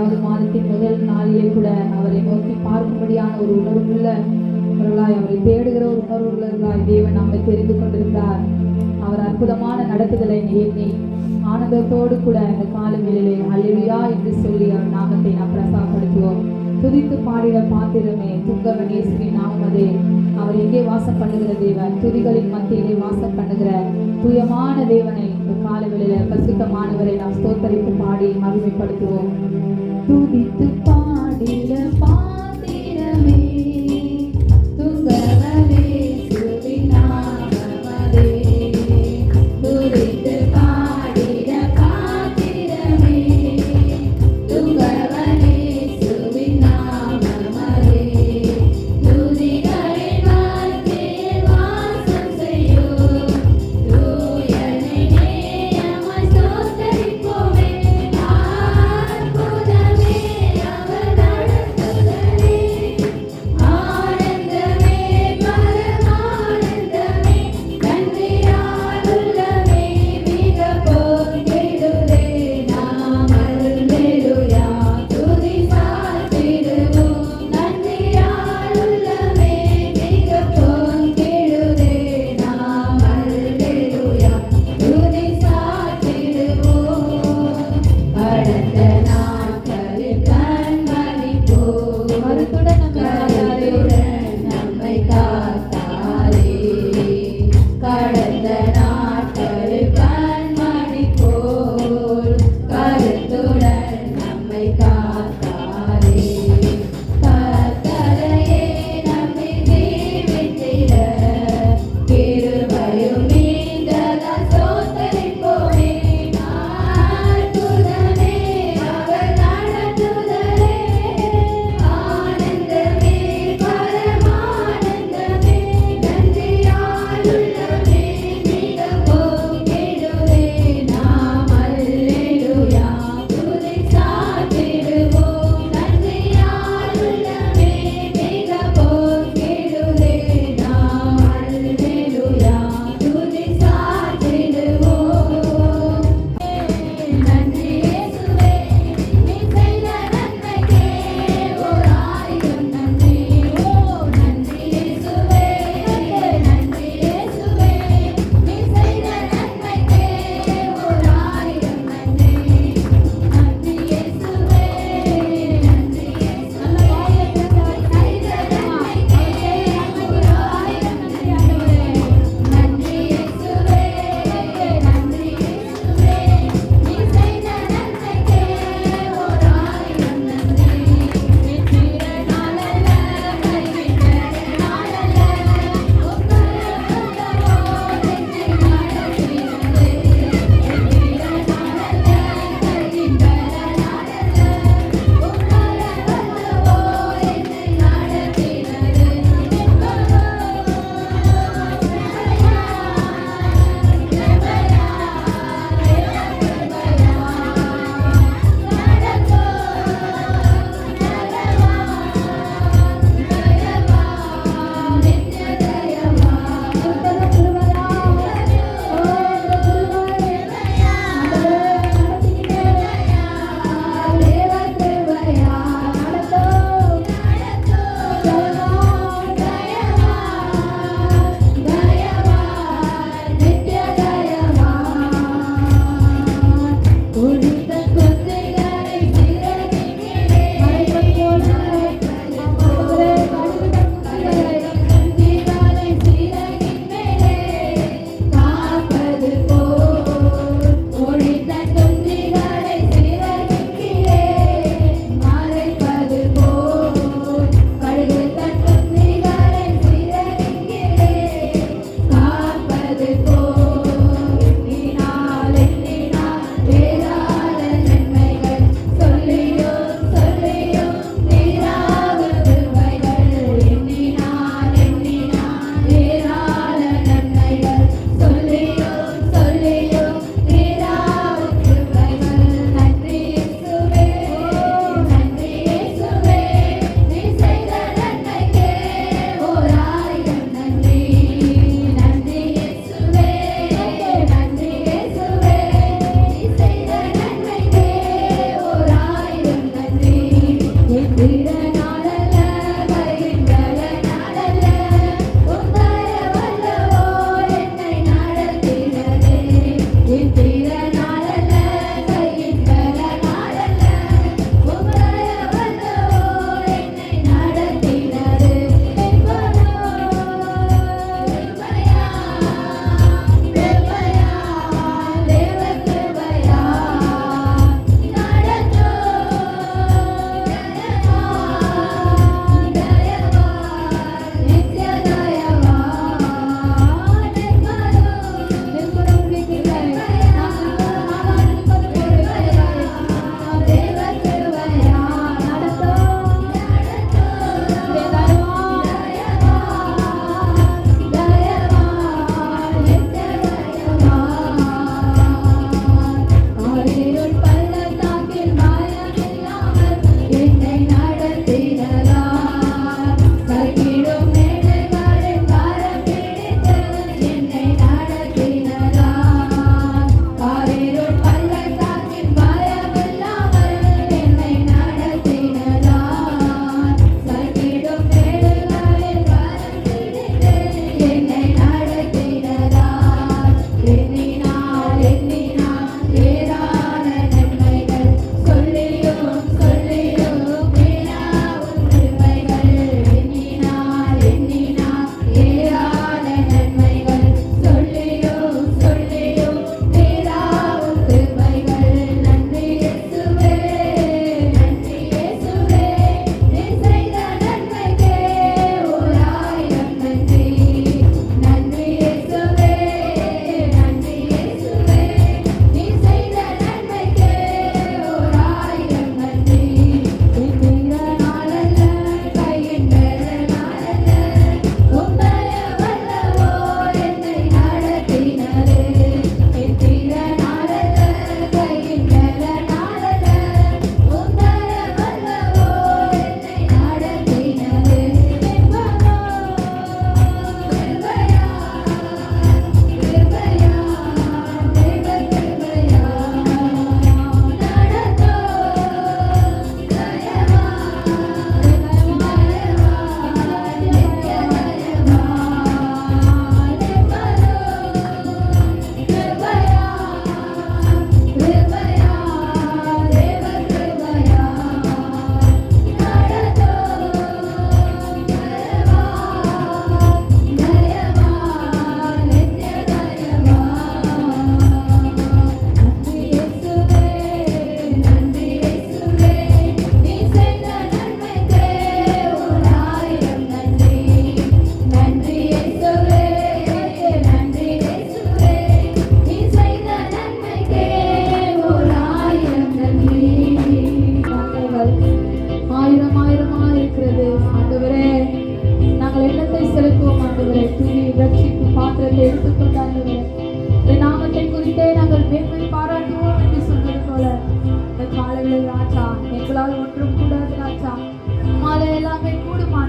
7வது மாதத்தின் முதல் நாளிலே கூட அவரை நோக்கி பார்க்கும்படியான ஒரு உணர்வுள்ளவர்களாய், அவரை தேடுகிற ஒரு உணர்வுள்ளவர்களாய் தேவன் நம்மை தெரிந்து கொண்டிருக்கிறார். அவர் அற்புதமான நடத்துதலை எண்ணி ஆனந்தத்தோடு கூட இந்த காலங்களிலே அல்லேலூயா என்று சொல்லி அவர் நாமத்தை நாம் பிரசாரப்படுத்துவோம். துதித்து பாடிட பாத்திரமே துங்கவன் இயேசுவின் நாமதே. அவர் எங்கே வாசம் பண்ணுகிற தேவன்? துதிகளின் மத்தியிலே வாசம் பண்ணுகிற தூயமான தேவனை இந்த காலங்களிலே பரிசுத்தமானவரை நாம் ஸ்தோத்தரித்து பாடி மகிமைப்படுத்துவோம். துதித்து பாடிட பாத்திரமே துங்கவன் இயேசுவின் நாமதே. துதித்து பாடிட பாத்திரமே துங்கவன் இயேசுவின் நாமதே. துதிகளின் மத்தியில் வாசம் செய்யும் தூயனை நேயமாய் ஸ்தோத்தரிப்போமே. அற்புதமே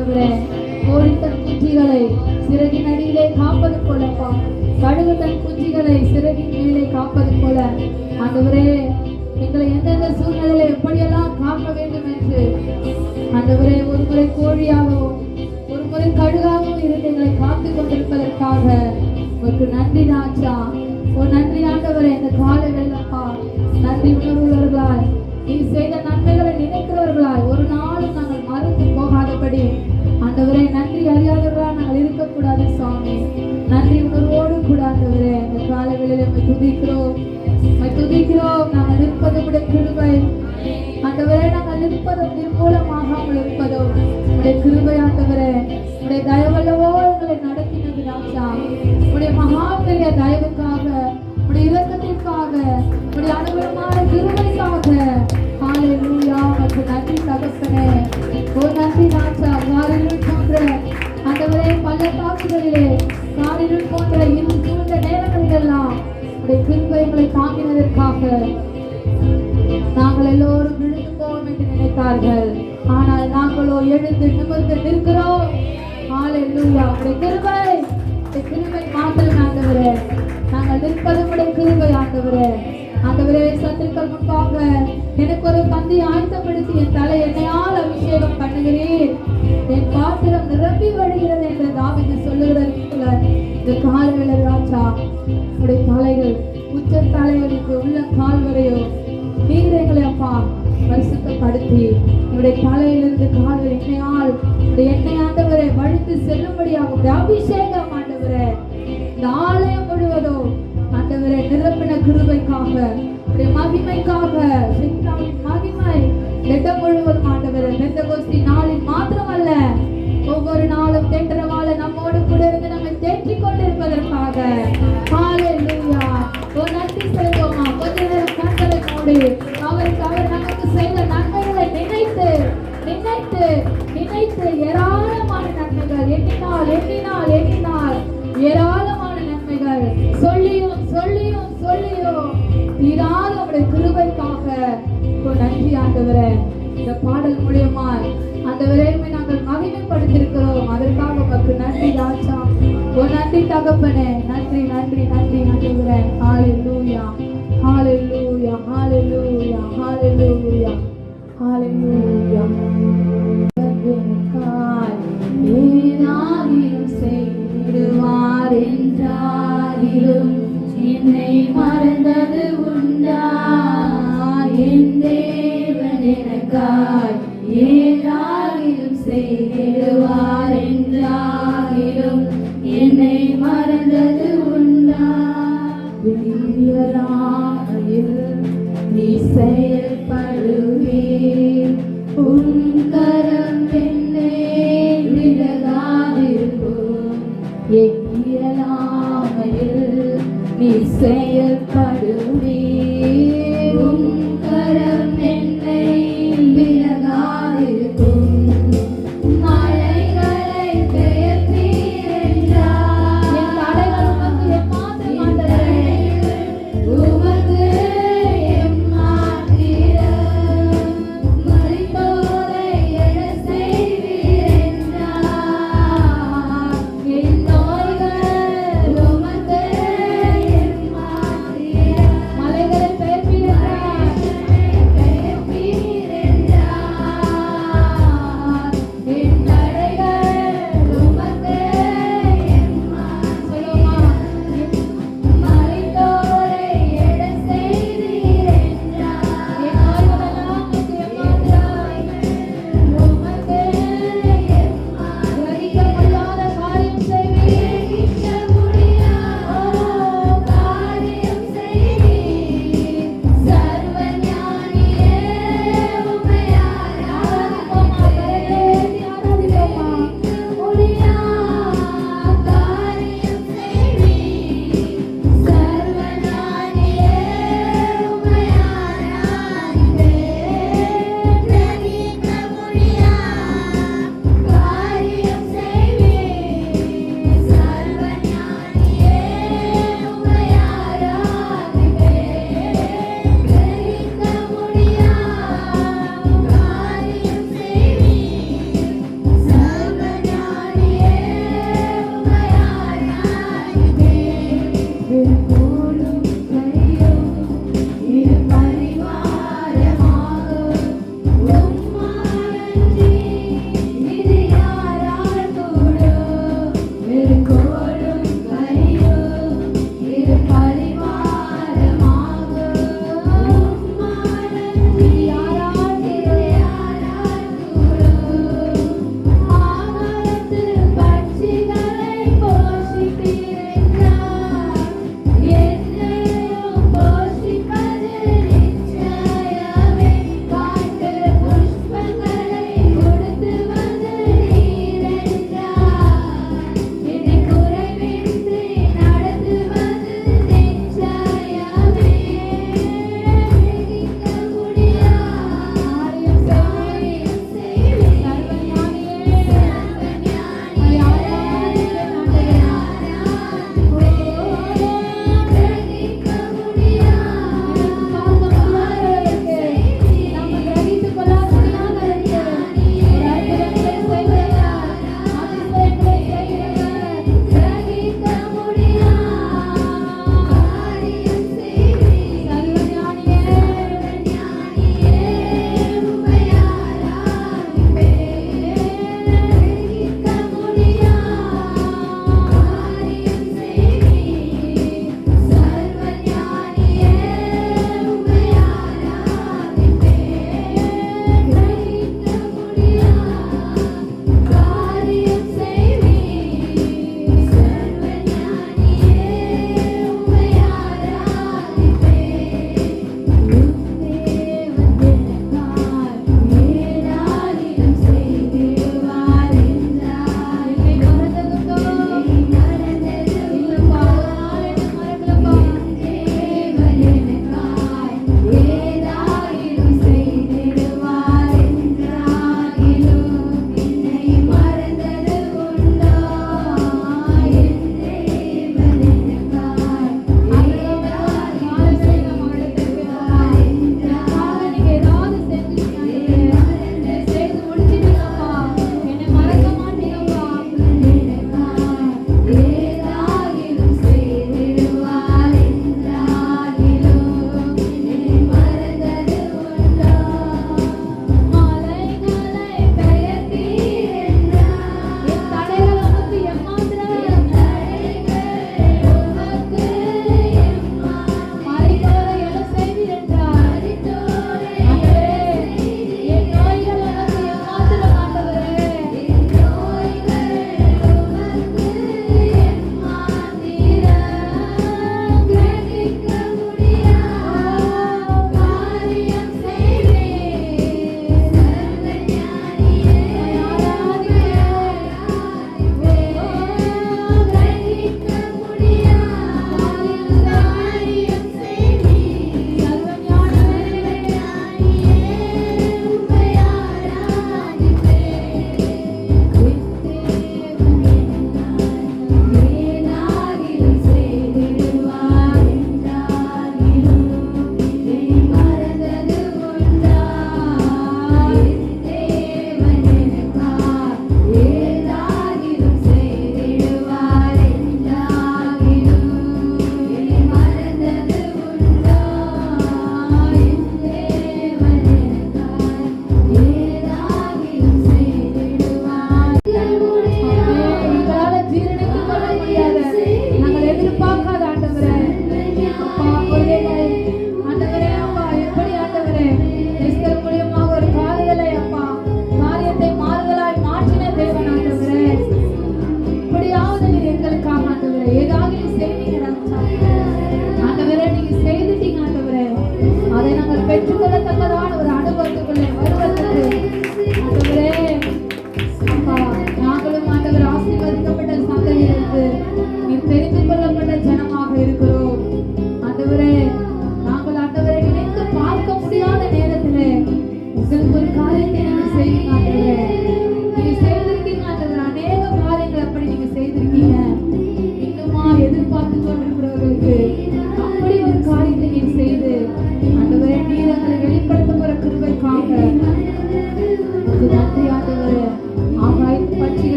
ஆண்டவரே, கோழி தன் குஞ்சுகளை சிறகின் அடியிலே காப்பது போலப்பா, கழுகு தன் குஞ்சுகளை சிறகின் மேலே காப்பது போல ஆண்டவரே, எங்களை எந்தெந்த சூழ்நிலையில எப்படியெல்லாம் காக்க வேண்டும் என்று ஆண்டவரே, ஒரு முறை கோழியாகவும் ஒரு முறை கழுகாகவும் இருந்து எங்களை காத்து கொண்டிருப்பதற்காக உங்களுக்கு நன்றி ராஜா. ஒரு நன்றி ஆண்டவரே. இந்த காலை வேளைப்பா நன்றி உணர்வுள்ளவர்களாய், நீ செய்த நன்மைகளை நினைக்கிறவர்களாய் ஒரு நாளும் நாங்கள் மறந்து போகாதபடி ஆண்டவரே, நன்றி அறியாதவர்களாக நாங்கள் இருக்கக்கூடாது சுவாமி. நன்றி உணர்வோடு கூட ஆண்டவரே, இந்த காலை வேளையில துதிக்கிறோம், நாங்கள் நிற்பது உடைய கிருபை ஆண்டவரே, நாங்கள் நிற்பதும் நிர்மூலமாகாமல் இருப்பதும் உடைய கிருபை ஆண்டவரே. உடைய தயவல்லவோ எங்களை நடத்தினது ராஜா. உடைய மகா பெரிய தயவுக்காக, உடைய இரக்கத்திற்காக, உடைய அனுபவமான கிருபைக்காக ஹல்லேலூயா. உமக்கு நன்றி தகப்பனே. ஓ நன்றி ராஜா. காரிருள் போன்ற ஆண்டவரே, பள்ளத்தாக்குகளிலே காரிருள் போன்ற இருள் சூழ்ந்த நேரங்களிலெல்லாம் உடைய கிருபை எங்களை தாங்கினதற்காக நாங்கள் எல்லோரும் விழுந்து போவோம் என்று நினைத்தார்கள். ஆனால் நாங்களோ எழுந்து நிமிர்ந்து நிற்கிறோம். ஹல்லேலூயா. உடைய கிருபை மாத்திரம் ஆண்டவரே. நாங்கள் நிற்பது உடைய கிருபை ஆண்டவரே. ஆண்டவரே, சத்துருக்கள் முன்பாக எனக்கு ஒரு பந்தி ஆயத்தப்படுத்தி என் தலை எண்ணெயால் அபிஷேகம் பண்ணுகிறீர், என் பாத்திரம் நிரம்பி வழிகிறது என்று தாவீது சொல்லுகிறதுல இந்த கால்களை ராஜா, உடைய தலைகள் உச்ச தலைகளுக்கு உள்ள கால் வரையோ நீர் எங்களை அப்பா பரிசுத்தப்படுத்தி உடைய தலையிலிருந்து கால்கள் எண்ணெயால் உடைய எண்ணெய் ஆண்டவரை வழித்து செல்லும்படியாக உடைய அபிஷேகம் ஆண்டவரே, இந்த ஆலயம் முழுவதும் ஆண்டவரே நிரப்பின கிருபைக்காக, உடைய மகிமைக்காக, சித்தாவின் மகிமை இடம் முழுவதும் ஆண்டவரே, பெந்தகோஸ்தி நாளில் மாத்திரமல்ல ஒவ்வொரு நாளும் தேற்றவாள நம்மோடு கூட இருந்து நம்மை தேற்றிக் கொண்டிருப்பதற்காக ஹல்லேலூயா. ஒரு நன்றி செலுத்துவோமா? கொஞ்ச நேரம் கண்களை மூடி அவருக்கு அவர் நமக்கு செய்த நன்மைகளை நினைத்து நினைத்து நினைத்து ஏராளமான நன்மைகள், எண்ணினால் ஏராளமான நன்மைகள் சொல்லியும் சொல்லியும் சொல்லியும் தீராத உடைய கிருபைக்காக நன்றி ஆண்டவரே. இந்த பாடல் மூலியமாய் ஆண்டவரே நாங்கள் மகிமைப்படுத்திருக்கிறோம். அதற்காக உமக்கு நன்றி ராஜா. ஓ நன்றி தகப்பனே. நன்றி நன்றி நன்றி ஆண்டவரே. ஹல்லேலூயா ஹல்லேலூயா ஹல்லேலூயா ஹல்லேலூயா ஹல்லேலூயா. ஏதாகிலும் செய்திடுவார் என்றாகிலும் என்னை மறந்தது உண்டா? என் தேவன் எனக்காய் ஏதாகிலும் செய்திடுவார் என்றாகிலும் என்னை மறந்தது உண்டா? விடியலாமையில் நீ செயல்படுவீர், உன் கரம் என்னை விலகாதிருக்கும். இயலாமையில் நீ செயல்படுவீர், உன் கரம் என்னை விலகாதிருக்கும். மலைகளை பெயர்த்தீர் என்றார், என் தடைகள் உமக்கு எம்மாத்திரம் ஆண்டவரே, உமக்கு எம்மாத்திரம்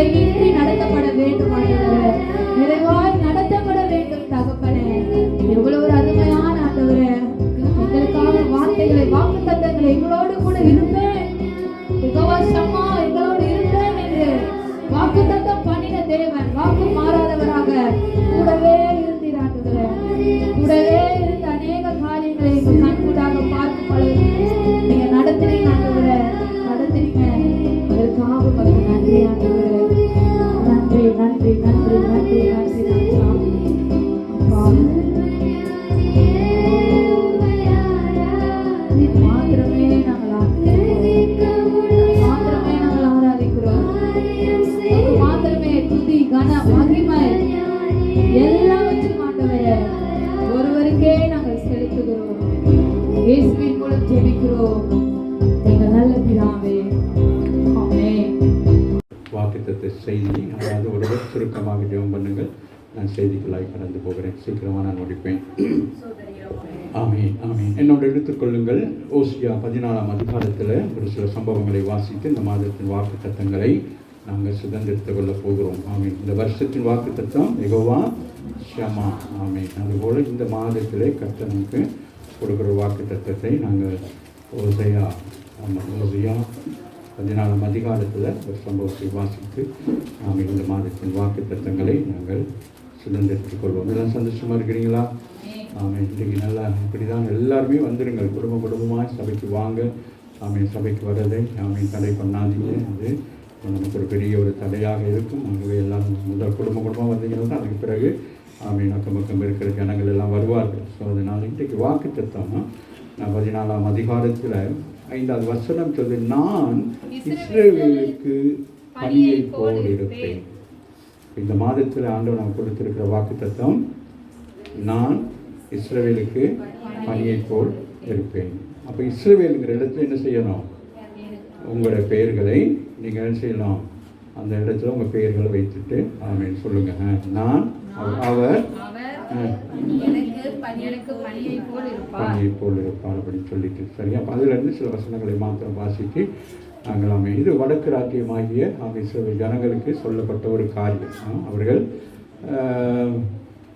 குறையின்றி நடத்தப்பட வேண்டும் ஆண்டவரே, நிறைவாய் நடத்தப்பட வேண்டும் தகப்பனே. எவ்வளவு ஒரு அருமையான ஆண்டவரே, எங்களுக்காக வார்த்தைகளை வாக்குத்தத்தங்களை எங்களோடு கூட இருப்பேன், யெகோவா ஷம்மா எங்களோடு இருப்பேன் என்று வாக்குத்தத்தம் பண்ணின தேவன், வாக்கு மாறாதவராக கூடவே இருந்தீர் ஆண்டவரே. கூடவே இருந்த அநேக காரியங்களை எங்கள் கண்கூடாக பார்க்கும் பொழுது நீங்க நடத்துறீங்க ஆண்டவரே, நடத்துறீங்க. அதற்காக உங்களுக்கு நன்றி ஆண்டவரே. நன்றி நன்றி நன்றி நன்றி நன்றி மாத்திரமே நாங்கள் ஆராதிக்கிறோம். மாத்திரமே துதி கன மகிமை எல்லாவற்றையும் ஆண்டவரே ஒருவருக்கே நாங்கள் செலுத்துகிறோம். இயேசுவின் மூலம் ஜெபிக்கிறோம் எங்கள் நல்ல பிதாவே, ஆமென். வாக்குத்தத்த செய்தி, அதாவது ஒருவர் சுருக்கமாக ஜெபம் பண்ணுங்கள். நான் செய்திகளாய் கடந்து போகிறேன், சீக்கிரமாக நான் முடிப்பேன். ஆமீன் ஆமீன். என்னோட எடுத்துக்கொள்ளுங்கள். ஓசியா 14ஆம் அதிகாரத்தில் ஒரு சில சம்பவங்களை வாசித்து இந்த மாதத்தின் வாக்குத்தத்தங்களை நாங்கள் சுதந்திரித்துக் கொள்ள போகிறோம். ஆமீன். இந்த வருஷத்தின் வாக்குத்தத்தம் யெகோவா ஷம்மா. ஆமீன். அதுபோல் இந்த மாதத்திலே கர்த்தர் நமக்கு கொடுக்குற வாக்குத்தத்தத்தை நாங்கள் ஓசியா 14ஆம் அதிகாரத்தில் ஒரு சம்பவத்தை வாசித்து ஆமீன் இந்த மாதத்தின் வாக்குத்தத்தங்களை நாங்கள் சுதந்திரித்துக் கொள்வோம். இதெல்லாம் சந்தோஷமாக இருக்கிறீங்களா? ஆமீன். இன்றைக்கு நல்லா இப்படி தான் எல்லாருமே வந்துடுங்கள், குடும்பமாக சபைக்கு வாங்க. ஆமீன். சபைக்கு வர்றதை ஆமீன் தடை பண்ணாதீங்க. அது நமக்கு ஒரு பெரிய ஒரு தடையாக இருக்கும். ஆகவே எல்லாரும் முதல் குடும்பமாக வந்தீங்கன்னா அதுக்கு பிறகு ஆமீன் அக்கம் பக்கம் இருக்கிற ஜனங்கள் எல்லாம் வருவார்கள். ஸோ அதனால் இன்றைக்கு வாக்குத்தத்தம் நான் 14ஆம் அதிகாரத்தில் 5வது வசனம் சொல்லி, நான் இஸ்ரவேலுக்கு பணியை போல் இருப்பேன். இந்த மாதத்தில் ஆண்டவர் நமக்கு கொடுத்திருக்கிற வாக்குத்தத்தம், நான் இஸ்ரவேலுக்கு பணியை போல் இருப்பேன். அப்போ இஸ்ரவேலுங்கிற இடத்துல என்ன செய்யணும்? உங்களுடைய பெயர்களை நீங்கள் என்ன செய்யலாம்? அந்த இடத்துல உங்கள் பெயர்களை வைத்துட்டு ஆமீன் சொல்லுங்க. நான் அவர் பணியை போல் இருப்பார் அப்படின்னு சொல்லிட்டு சரியா. அப்போ அதிலிருந்து சில வசனங்களை மாத்திரம் வாசித்து நாங்கள் ஆமே இது வடக்கு ராஜ்யமாகிய இஸ்ரவேல் ஜனங்களுக்கு சொல்லப்பட்ட ஒரு காரியம். அவர்கள்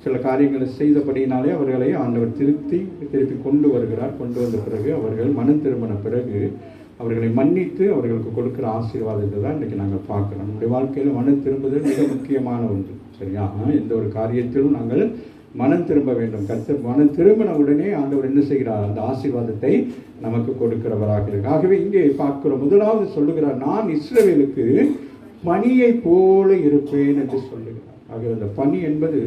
சில காரியங்களை செய்தபடினாலே அவர்களை ஆண்டவர் திருப்பி கொண்டு வருகிறார். கொண்டு வந்த பிறகு அவர்கள் மனம் திரும்பின பிறகு அவர்களை மன்னித்து அவர்களுக்கு கொடுக்குற ஆசீர்வாதத்தை தான் இன்றைக்கி நாங்கள் பார்க்குறோம். நம்முடைய வாழ்க்கையில் மனம் திரும்புதல் மிக முக்கியமான ஒன்று சரியா. எந்த ஒரு காரியத்திலும் நாங்கள் மனம் திரும்ப வேண்டும். கர்த்தர் மனம் திரும்பின உடனே ஆண்டவர் என்ன செய்கிறார்? அந்த ஆசீர்வாதத்தை நமக்கு கொடுக்கிறவராக இருக்கு. ஆகவே இங்கே பார்க்கிறோம், முதலாவது சொல்லுகிறார், நான் இஸ்ரவேலுக்கு பணியை போல இருப்பேன் என்று சொல்லுகிறார். ஆகவே அந்த பணி என்பது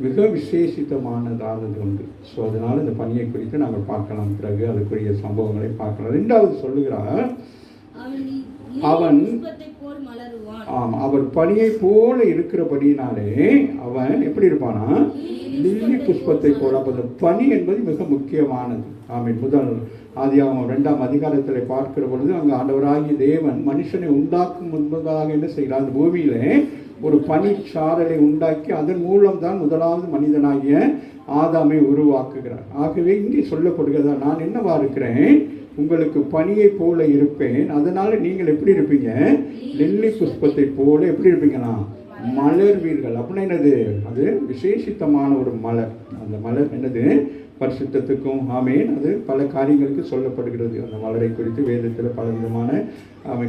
மிக விசேஷித்தமானதானது உண்டு. ஸோ அதனால் இந்த பணியை குறித்து நாங்கள் பார்க்கலாம், பிறகு அதுக்குரிய சம்பவங்களை பார்க்கலாம். 2வது சொல்லுகிறார், அவன் அவர் பணியை போல இருக்கிறபடினாலே அவன் எப்படி இருப்பானா? லில்லி புஷ்பத்தை போல. அப்போ அந்த பணி என்பது மிக முக்கியமானது. ஆமீன். முதல் ஆதியாகமம் 2ஆம் அதிகாரத்தில் பார்க்கிற பொழுது அங்கே ஆண்டவராகிய தேவன் மனுஷனை உண்டாக்கும் முன்பதாக என்ன செய்கிறார்? அந்த பூமியிலே ஒரு பனிச்சாரலை உண்டாக்கி அதன் மூலம் தான் முதலாவது மனிதனாகிய ஆதாமை உருவாக்குகிறார். ஆகவே இங்கே சொல்லப்படுகிறதா, நான் என்னவா இருக்கிறேன்? உங்களுக்கு பனியை போல இருப்பேன். அதனால நீங்கள் எப்படி இருப்பீங்க? லில்லி புஷ்பத்தை போல எப்படி இருப்பீங்கன்னா மலர்வீர்கள். அப்படின்னா என்னது? அது விசேஷித்தமான ஒரு மலர். அந்த மலர் என்னது? பரிசுத்தத்துக்கும் ஆமேன் அது பல காரியங்களுக்கு சொல்லப்படுகிறது. அந்த மலரை குறித்து வேதத்தில் பல விதமான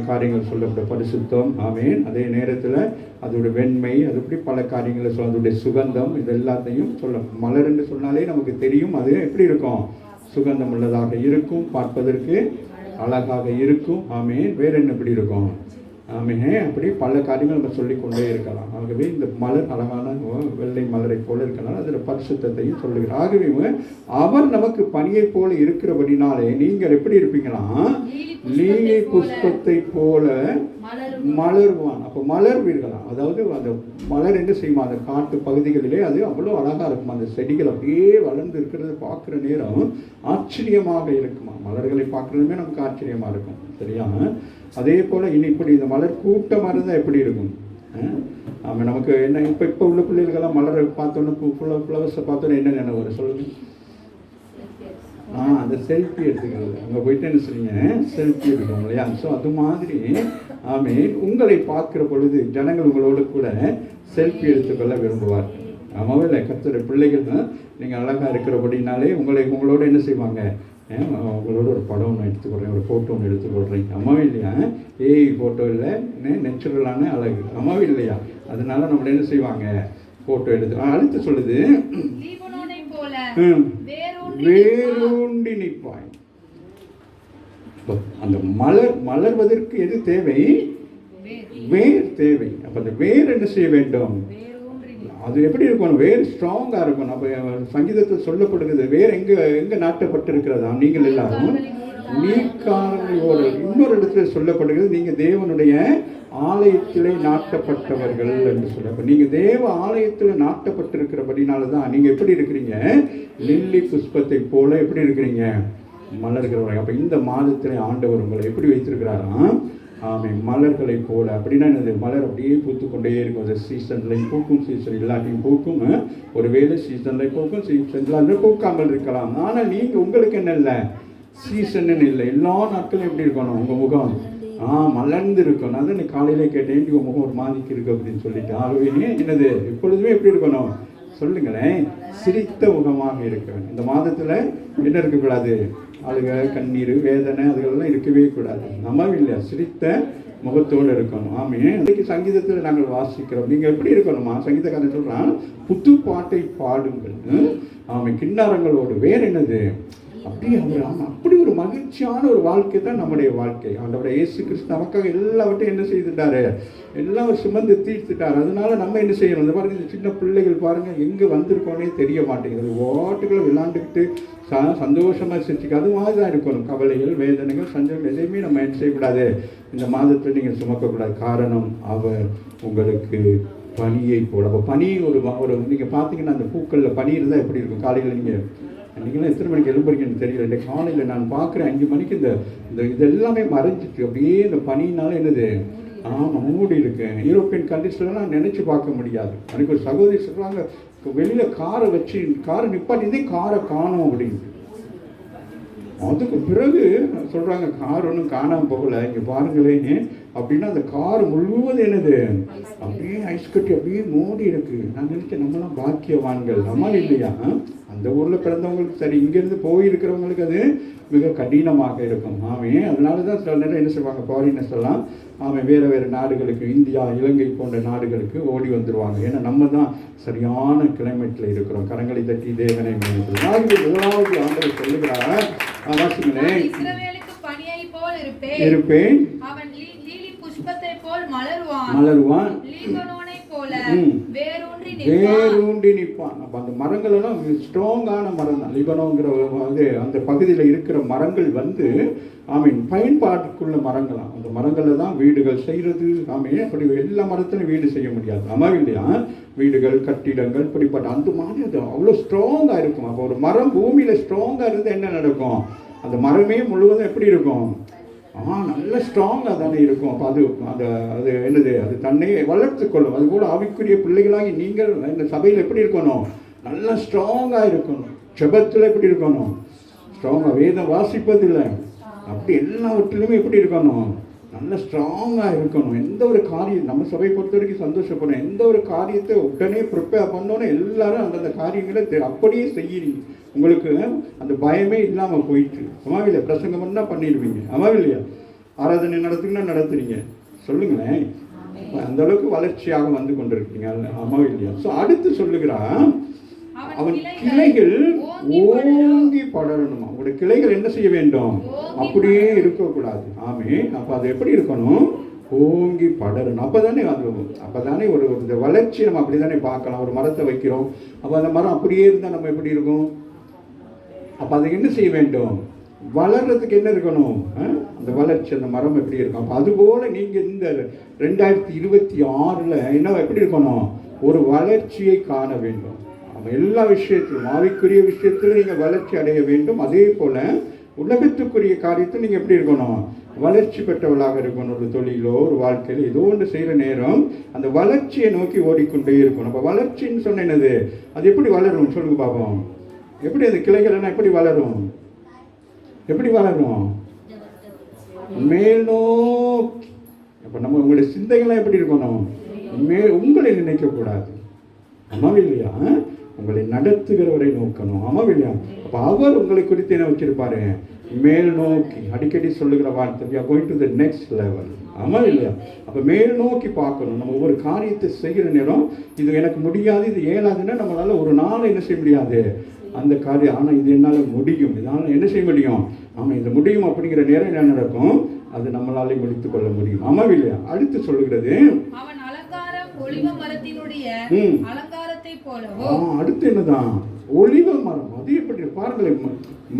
காரியங்கள் சொல்லப்பட்ட பரிசுத்தம் ஆமேன். அதே நேரத்தில் அதோடைய வெண்மை, அது எப்படி பல காரியங்களை சொல்ல, அதோடைய சுகந்தம், இது எல்லாத்தையும் சொல்ல. மலர் என்று சொன்னாலே நமக்கு தெரியும் அது எப்படி இருக்கும்? சுகந்தம் உள்ளதாக இருக்கும், பார்ப்பதற்கு அழகாக இருக்கும். ஆமேன். வேற என்ன எப்படி இருக்கும்? ஆமேன். அப்படி பல காரியங்கள் நம்ம சொல்லிக்கொண்டே இருக்கலாம். ஆகவே இந்த மலர் அழகான வெள்ளை மலரை போல இருக்கலாம், அதில் பரிசுத்தத்தையும் சொல்லுகிறார். ஆகவே அவர் நமக்கு பணியை போல இருக்கிறபடினாலே நீங்கள் எப்படி இருப்பீங்களா? லீலி புஷ்பத்தை போல மலர்வான். அப்போ மலர்வீர்களாம். அதாவது அந்த மலர் என்று செய்யுமா, அந்த காட்டு பகுதிகளிலே அது அவ்வளோ அழகாக இருக்குமா. அந்த செடிகள் அப்படியே வளர்ந்து இருக்கிறத பார்க்குற நேரம் ஆச்சரியமாக இருக்குமா. மலர்களை பார்க்குறதுமே நமக்கு ஆச்சரியமாக இருக்கும் சரியா. அதே போல் இனி இப்படி இந்த மலர் கூட்டமாக இருந்தால் எப்படி இருக்கும்? ஆமாம். நமக்கு என்ன இப்போ உள்ள பிள்ளைகளுக்கெல்லாம் மலரை பார்த்தோன்னே ஃப்ளவர்ஸை பார்த்தோன்னே என்ன நினைவு வரும் சொல்லுங்க? அந்த செல்ஃபி எடுத்துக்கிறது. அங்கே போயிட்டு என்ன சொல்லுங்க, செல்ஃபி எடுக்கணும் இல்லையா? ஸோ அது மாதிரி ஆமென், உங்களை பார்க்கிற பொழுது ஜனங்கள் உங்களோடு கூட செல்ஃபி எடுத்துக்கொள்ள விரும்புவார்கள். ஆமாவே இல்லை? கர்த்தருடைய பிள்ளைகள் நீங்கள் அழகாக இருக்கிறபடினாலே உங்களோட என்ன செய்வாங்க, உங்களோட ஒரு படம் ஒன்று எடுத்துக்கொள்கிறேன், ஒரு ஃபோட்டோ ஒன்று எடுத்துக்கொள்கிறேன். அம்மாவே இல்லையா? ஃபோட்டோ இல்லை, நேச்சுரலான அழகு. அம்மாவே இல்லையா? அதனால நம்மள என்ன செய்வாங்க, ஃபோட்டோ எடுத்து. அடுத்து சொல்லுது, வேரூண்டி நிற்பாய். அந்த மலர்வதற்கு எது தேவை? வேர் தேவை. அப்ப அந்த வேர் என்ன செய்ய வேண்டும்? அது எப்படி இருக்கணும்? வேர் ஸ்ட்ராங்கா இருக்கணும். அப்ப சங்கீதத்தில் சொல்லப்படுகிறது, வேர் எங்க நாட்டப்பட்டிருக்கிறதா? நீங்கள் எல்லாரும் நீக்காரங்களோடு. இன்னொரு இடத்துல சொல்லப்படுகிறது, நீங்க தேவனுடைய ஆலயத்திலே நாட்டப்பட்டவர்கள் என்று சொல்ல. நீங்க தேவ ஆலயத்தில் நாட்டப்பட்டிருக்கிறபடினாலதான் நீங்க எப்படி இருக்கிறீங்க? லில்லி புஷ்பத்தை போல எப்படி இருக்கிறீங்க? மலர்கிறவர்கள். அப்ப இந்த மாதத்திலே ஆண்டவர் உங்களை எப்படி வைத்திருக்கிறாராம்? மலர்களை போல. அப்படின்னா என்னது? மலர் அப்படியே பூத்து கொண்டே இருக்கும். அது சீசன்லையும் பூக்கும், சீசன் இல்லாட்டியும் பூக்கும். ஒருவேளை சீசன்லையும் பூக்கும், சீசன்ல பூக்காமல் இருக்கலாம். ஆனால் நீங்க உங்களுக்கு என்ன இல்லை, சீசன் இல்லை. எல்லா நாட்களும் எப்படி இருக்கணும்? உங்க முகம் மலர்ந்து இருக்கணும். அதான் நீ காலையில கேட்டேன், உங்க முகம் ஒரு மாதிரிக்கு இருக்கு அப்படின்னு சொல்லிட்டு. ஆகவே என்னது, எப்பொழுதுமே எப்படி இருக்கணும் சொல்லுங்களேன்? சிரித்த முகமாக இருக்க வேண்டும். இந்த மாதத்துல என்ன இருக்கக்கூடாது? அழுக, கண்ணீர், வேதனை அதுகளெல்லாம் இருக்கவே கூடாது. நம்ம இல்லையா? சிரித்த முகத்தோடு இருக்கணும். இன்னைக்கு சங்கீதத்தில் நாங்கள் வாசிக்கிறோம். நீங்க எப்படி இருக்கணுமா? சங்கீதக்காரன் சொல்றான், புது பாட்டை பாடுங்கள். கிண்ணாரங்களோடு. வேற என்னது? அப்படி ஒரு மகிழ்ச்சியான ஒரு வாழ்க்கை தான் நம்முடைய வாழ்க்கை. ஆண்டவருடைய இயேசு கிறிஸ்து நமக்காக எல்லாவற்றையும் என்ன செய்துட்டாரு? எல்லாம் சுமந்து தீர்த்துட்டார். அதனால நம்ம என்ன செய்யணும்? இந்த பாருங்க, இந்த சின்ன பிள்ளைகள் பாருங்க, எங்க வந்திருக்கோன்னே தெரிய மாட்டேங்குது. ஓட்டுகளை விளையாண்டுக்கிட்டு சந்தோஷமா சிரிச்சுக்கு அது மாதிரி தான் இருக்கணும். கவலைகள், வேதனைகள், சஞ்சலம் எதையுமே நம்ம என்ன செய்யக்கூடாது? இந்த மாதத்தில் நீங்கள் சுமக்கக்கூடாது. காரணம், அவர் உங்களுக்கு பனியை போல. அப்போ பனி ஒரு நீங்கள் பார்த்தீங்கன்னா அந்த பூக்களில் பனி இருந்தால் எப்படி இருக்கும்? காலையில் நீங்கள் நீங்களாம் எத்தனை மணிக்கு எழும்புறீங்கன்னு தெரியல. இந்த காலையில் நான் பார்க்குறேன் 5 மணிக்கு இந்த இதெல்லாமே மறைஞ்சிட்டு அப்படியே இந்த பனினால என்னது மூடி இருக்கு. யூரோப்பியன் கண்ட்ரீஸ்லாம் நான் நினைச்சு பார்க்க முடியாது. எனக்கு ஒரு சகோதரி சொல்றாங்க, வெளியில காரை நிப்பாட்டி காரை காணும் அப்படின்ட்டு. அதுக்கு பிறகு சொல்றாங்க, கார் ஒன்றும் காணாம போகல, இங்க பாருங்களேன்னு. அப்படின்னா அந்த கார் முழுவதும் என்னது? அப்படியே ஐஸ் கட்டி அப்படியே மூடி இருக்கு. நான் நினைச்சேன், நம்மளாம் பாக்கியவான்கள். நம்ம இல்லையா? அந்த ஊர்ல பிறந்தவங்களுக்கு சரி, இங்கிருந்து போயிருக்கிறவங்களுக்கு அது மிக கடினமாக இருக்கும். அதனாலதான் சில நேரம் என்ன செய்வாங்க, ஃபாரினர்ஸ் எல்லாம் வேறு நாடுகளுக்கு, இந்தியா, இலங்கை போன்ற நாடுகளுக்கு ஓடி வந்துருவாங்க. ஏன்னா நம்ம தான் சரியான கிளைமேட்ல இருக்கிறோம். கரங்களை தட்டி தேவனை முதலாவது ஆண்டவர் சொல்லுகிறார், இருப்பேன், மலருவான், வேரூன்றி நிற்பான். அப்ப அந்த மரங்கள் எல்லாம் ஸ்ட்ராங்கான மரம் தான். லிபனோங்கிற அந்த பகுதியில் இருக்கிற மரங்கள் பயன்பாட்டுக்குள்ள மரங்களாம். அந்த மரங்கள்ல தான் வீடுகள் செய்யறது. அப்படி எல்லா மரத்திலும் வீடு செய்ய முடியாது. இல்லையா? வீடுகள், கட்டிடங்கள் இப்படிப்பட்ட அந்த மாதிரி அது அவ்வளோ ஸ்ட்ராங்கா இருக்கும். அப்போ ஒரு மரம் பூமியில ஸ்ட்ராங்கா இருந்து என்ன நடக்கும்? அந்த மரமே முழுவதும் எப்படி இருக்கும்? நல்ல ஸ்ட்ராங்காக தானே இருக்கும். அப்போ அது என்னது? அது தன்னையே வளர்த்து கொள்ளும். அது கூட ஆவிக்குரிய பிள்ளைகளாகி நீங்கள் இந்த சபையில் எப்படி இருக்கணும்? நல்லா ஸ்ட்ராங்காக இருக்கணும். ஜெபத்தில் எப்படி இருக்கணும்? ஸ்ட்ராங்காக. வேதம் வாசிப்பதில்லை, அப்படி எல்லாவற்றிலுமே எப்படி இருக்கணும்? நல்ல ஸ்ட்ராங்காக இருக்கணும். எந்த ஒரு காரியம் நம்ம சபை பொறுத்த வரைக்கும் சந்தோஷப்படணும். எந்த ஒரு காரியத்தை உடனே ப்ரிப்பேர் பண்ணோன்னே எல்லாரும் அந்தந்த காரியங்களை அப்படியே செய்யறீங்க. உங்களுக்கு அந்த பயமே இல்லாமல் போயிட்டு அம்மாவில்லையா? பிரசங்கம் பண்ணால் பண்ணிடுவீங்க. அம்மாவில்லையா? ஆராதனை நடத்துறீங்க. சொல்லுங்களேன், அந்த அளவுக்கு வளர்ச்சியாக வந்து கொண்டிருக்கீங்க. அம்மாவில்லையா? ஸோ அடுத்து சொல்லுகிறான், அவன் கிளைகள் ஓங்கி படரணுமா. உங்களுடைய கிளைகள் என்ன செய்ய வேண்டும்? அப்படியே இருக்கக்கூடாது. அப்ப அது எப்படி இருக்கணும்? ஓங்கி படரணும். அப்பதானே ஒரு வளர்ச்சி நம்ம அப்படித்தானே பார்க்கலாம். ஒரு மரத்தை வைக்கிறோம், அப்ப அந்த மரம் அப்படியே இருந்தா நம்ம எப்படி இருக்கும்? அப்ப அதை என்ன செய்ய வேண்டும்? வளர்றதுக்கு என்ன இருக்கணும்? அந்த வளர்ச்சி, அந்த மரம் எப்படி இருக்கும்? அப்ப அதுபோல நீங்க இந்த 2026 என்ன எப்படி இருக்கணும்? ஒரு வளர்ச்சியை காண வேண்டும். எல்லா விஷயத்திலும், ஆவிக்குரிய விஷயத்தில் நீங்கள் வளர்ச்சி அடைய வேண்டும். அதே போல உலகத்துக்குரிய காரியத்தில் நீங்கள் எப்படி இருக்கணும்? வளர்ச்சி பெற்றவளாக இருக்கணும். ஒரு தொழிலோ ஒரு வாழ்க்கையில் ஏதோ ஒன்று செய்கிற நேரம் அந்த வளர்ச்சியை நோக்கி ஓடிக்கொண்டே இருக்கணும். அப்போ வளர்ச்சின்னு சொன்ன என்னது? அது எப்படி வளரும்? சொல்லுங்க பாப்போம். எப்படி அந்த கிளைகள் எல்லாம் எப்படி வளரும்? எப்படி வளரும்? மேல் நோக்கி. அப்ப நம்ம உங்களுடைய சிந்தைகள்லாம் எப்படி இருக்கணும்? உங்களை நினைக்கக்கூடாது. ஆமாவில்லையா? உங்களை நடத்துகிறவரை நோக்கணும். ஆமாவில்லையா? அப்ப அவர் உங்களை குறித்து என்ன வச்சிருப்பாரு? மேல் நோக்கி. அடிக்கடி சொல்லுகிற வார்த்தை, we are going to the next level. ஆமா இல்லையா? அப்ப மேல் நோக்கி பார்க்கணும். நம்ம ஒவ்வொரு காரியத்தை செய்கிற நேரம், இது எனக்கு முடியாது, இது ஏலாதுன்னா நம்மளால ஒரு நாள் என்ன செய்ய முடியாது அந்த காரியம். ஆனா இது என்னால முடியும், இதனால என்ன செய்ய முடியும்? ஆமா, இது முடியும் அப்படிங்கிற நேரம் என்ன நடக்கும்? அது நம்மளாலே முடித்துக் கொள்ள முடியும். ஆமா இல்லையா? அடுத்து சொல்லுகிறது, அவன் அலங்காரம் ஒலிவ மரத்தினுடைய அலங்காரத்தை போலவோ. அடுத்து என்னதான்? ஒலிவ மரம். அது எப்படி பாருங்களேன்,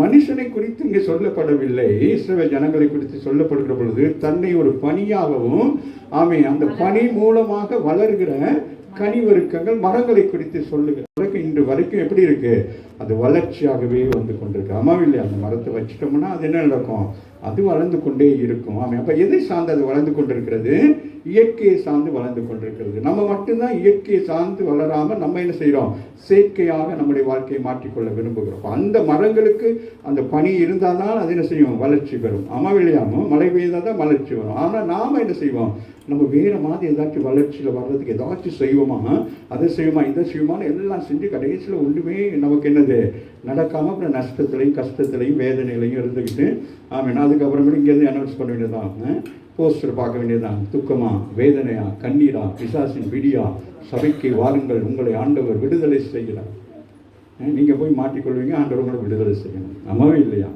மனுஷனை குறித்து இங்கே சொல்லப்படவில்லை, இஸ்ரவேல் ஜனங்களை குறித்து சொல்லப்படுகிற பொழுது தன்னை ஒரு பனியாகவும், ஆமே, அந்த பனி மூலமாக வளர்கிற கனிவருக்கங்கள் மரங்களை குறித்து சொல்லுகிற இன்று வரைக்கும் எப்படி இருக்கு? அது வளர்ச்சியாகவே வந்து கொண்டிருக்கு. ஆமாவில்லை? அந்த மரத்தை வச்சிட்டோம்னா அது என்ன நடக்கும்? அது வளர்ந்து கொண்டே இருக்கும். ஆமாம். அப்போ எதை சார்ந்து அது வளர்ந்து கொண்டிருக்கிறது? இயற்கையை சார்ந்து வளர்ந்து கொண்டிருக்கிறது. நம்ம மட்டும்தான் இயற்கையை சார்ந்து வளராமல் நம்ம என்ன செய்கிறோம்? செயற்கையாக நம்முடைய வாழ்க்கையை மாற்றிக்கொள்ள விரும்புகிறோம். அந்த மரங்களுக்கு அந்த பனி இருந்தால் தான் அது என்ன செய்யும்? வளர்ச்சி பெறும். ஆமாவில்லையாமோ? மழை பெய்தால் தான் வளர்ச்சி வரும். ஆனால் நாம் என்ன செய்வோம்? நம்ம வேறு மாதிரி ஏதாச்சும் வளர்ச்சியில் வர்றதுக்கு ஏதாச்சும் செய்வோமா, அதை செய்வோமா, இதை செய்வோமான்னு எல்லாம் செஞ்சு கடைசியில் ஒன்றுமே நமக்கு என்னது நடக்காமல் அப்புறம் நஷ்டத்துலையும் கஷ்டத்துலையும் வேதனையிலையும் இருந்துக்கிட்டு, ஆமாம், அதுக்கப்புறமேட்டு இங்கேருந்து அனௌன்ஸ் பண்ண வேண்டியதான், போஸ்டர் பார்க்க வேண்டியதுதான், துக்கமா, வேதனையா, கண்ணீரா, பிசாசின் பிடியா, சபைக்கு வாருங்கள், உங்களை ஆண்டவர் விடுதலை செய்கிறார். நீங்கள் போய் மாட்டிக்கொள்வீங்க, ஆண்டவர் உங்களை விடுதலை செய்யணும். அம்மாவே இல்லையா?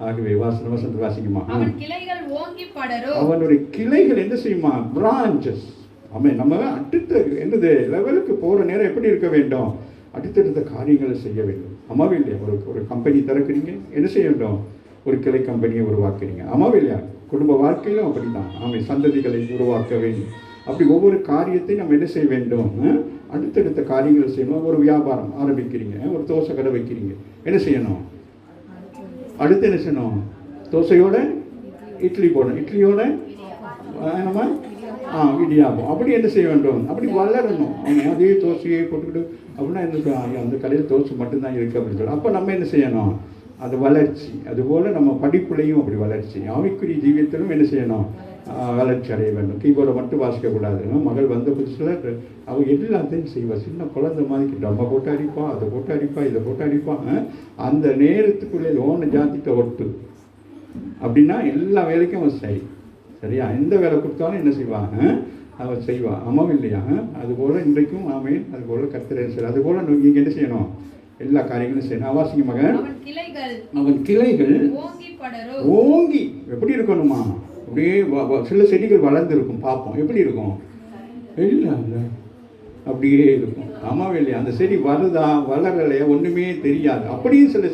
ஆகவே வசனத்தை வாசிக்குமா? அவனுடைய கிளைகள் என்ன செய்யுமா? பிரான்சஸ். ஆமாம். நம்ம அடுத்த என்னது லெவலுக்கு போகிற நேரம் எப்படி இருக்க வேண்டும்? அடுத்தடுத்த காரியங்களை செய்ய வேண்டும். அம்மாவே இல்லையா? ஒரு கம்பெனி திறக்கிறீங்க, என்ன செய்ய வேண்டும்? ஒரு கிளை கம்பெனியை உருவாக்குறீங்க. அம்மாவே இல்லையா? குடும்ப வாழ்க்கையிலும் அப்படி தான். ஆமாம், சந்ததிகளை உருவாக்க வேண்டும். அப்படி ஒவ்வொரு காரியத்தையும் நம்ம என்ன செய்ய வேண்டும்? அடுத்தடுத்த காரியங்களை செய்யணும். ஒரு வியாபாரம் ஆரம்பிக்கிறீங்க, ஒரு தோசை கடை வைக்கிறீங்க, என்ன செய்யணும்? அடுத்து என்ன செய்யணும்? தோசையோட இட்லி போடணும், இட்லியோட நம்ம இடியாப்பம். அப்படி என்ன செய்ய வேண்டும்? அப்படி வளரணும். அவங்க அதே தோசையை போட்டுக்கிட்டு அப்படின்னா என்ன, அந்த கடையில் தோசை மட்டும்தான் இருக்குது அப்படின்னு சொல்லி, அப்போ நம்ம என்ன செய்யணும்? அது வளர்ச்சி. அதுபோல் நம்ம படிப்புலையும் அப்படி வளர்ச்சி, ஆவிக்குரிய ஜீவியத்திலும் என்ன செய்யணும்? வளர்ச்சி அடைய வேண்டும். கீபோர்டை மட்டும் வாசிக்கக்கூடாது. மகள் வந்த புதுசில் அவள் எல்லாத்தையும் செய்வாள். சின்ன குழந்தை மாதிரி நம்ம போட்டு அடிப்பா, அதை போட்டு அடிப்பா, இதை போட்டு அடிப்பான். அந்த நேரத்துக்குள்ளே ஓன ஜாத்திட்ட ஒட்டு அப்படின்னா எல்லா வேலைக்கும் அவன் சரியா? எந்த வேலை கொடுத்தாலும் என்ன செய்வாங்க? அவன் செய்வான். அம்மாவும் இல்லையா? அதுபோல் இன்றைக்கும் ஆமேன். அதுபோல் கர்த்தரே சரி. அதுபோல் நீங்கள் என்ன செய்யணும்? எல்லா காரியங்களும் செய்யணும். அவாசிங்க மகன், அவன் கிளைகள் ஓங்கி எப்படி இருக்கணுமா? அப்படியே சில செடிகள் வளர்ந்து இருக்கும், பார்ப்போம். எப்படி இருக்கும்? இல்லை, அப்படியே இருக்கும். ஆமாவே இல்லையா? அந்த செடி வருதா வளரலையா ஒன்றுமே தெரியாது. அப்படியே சில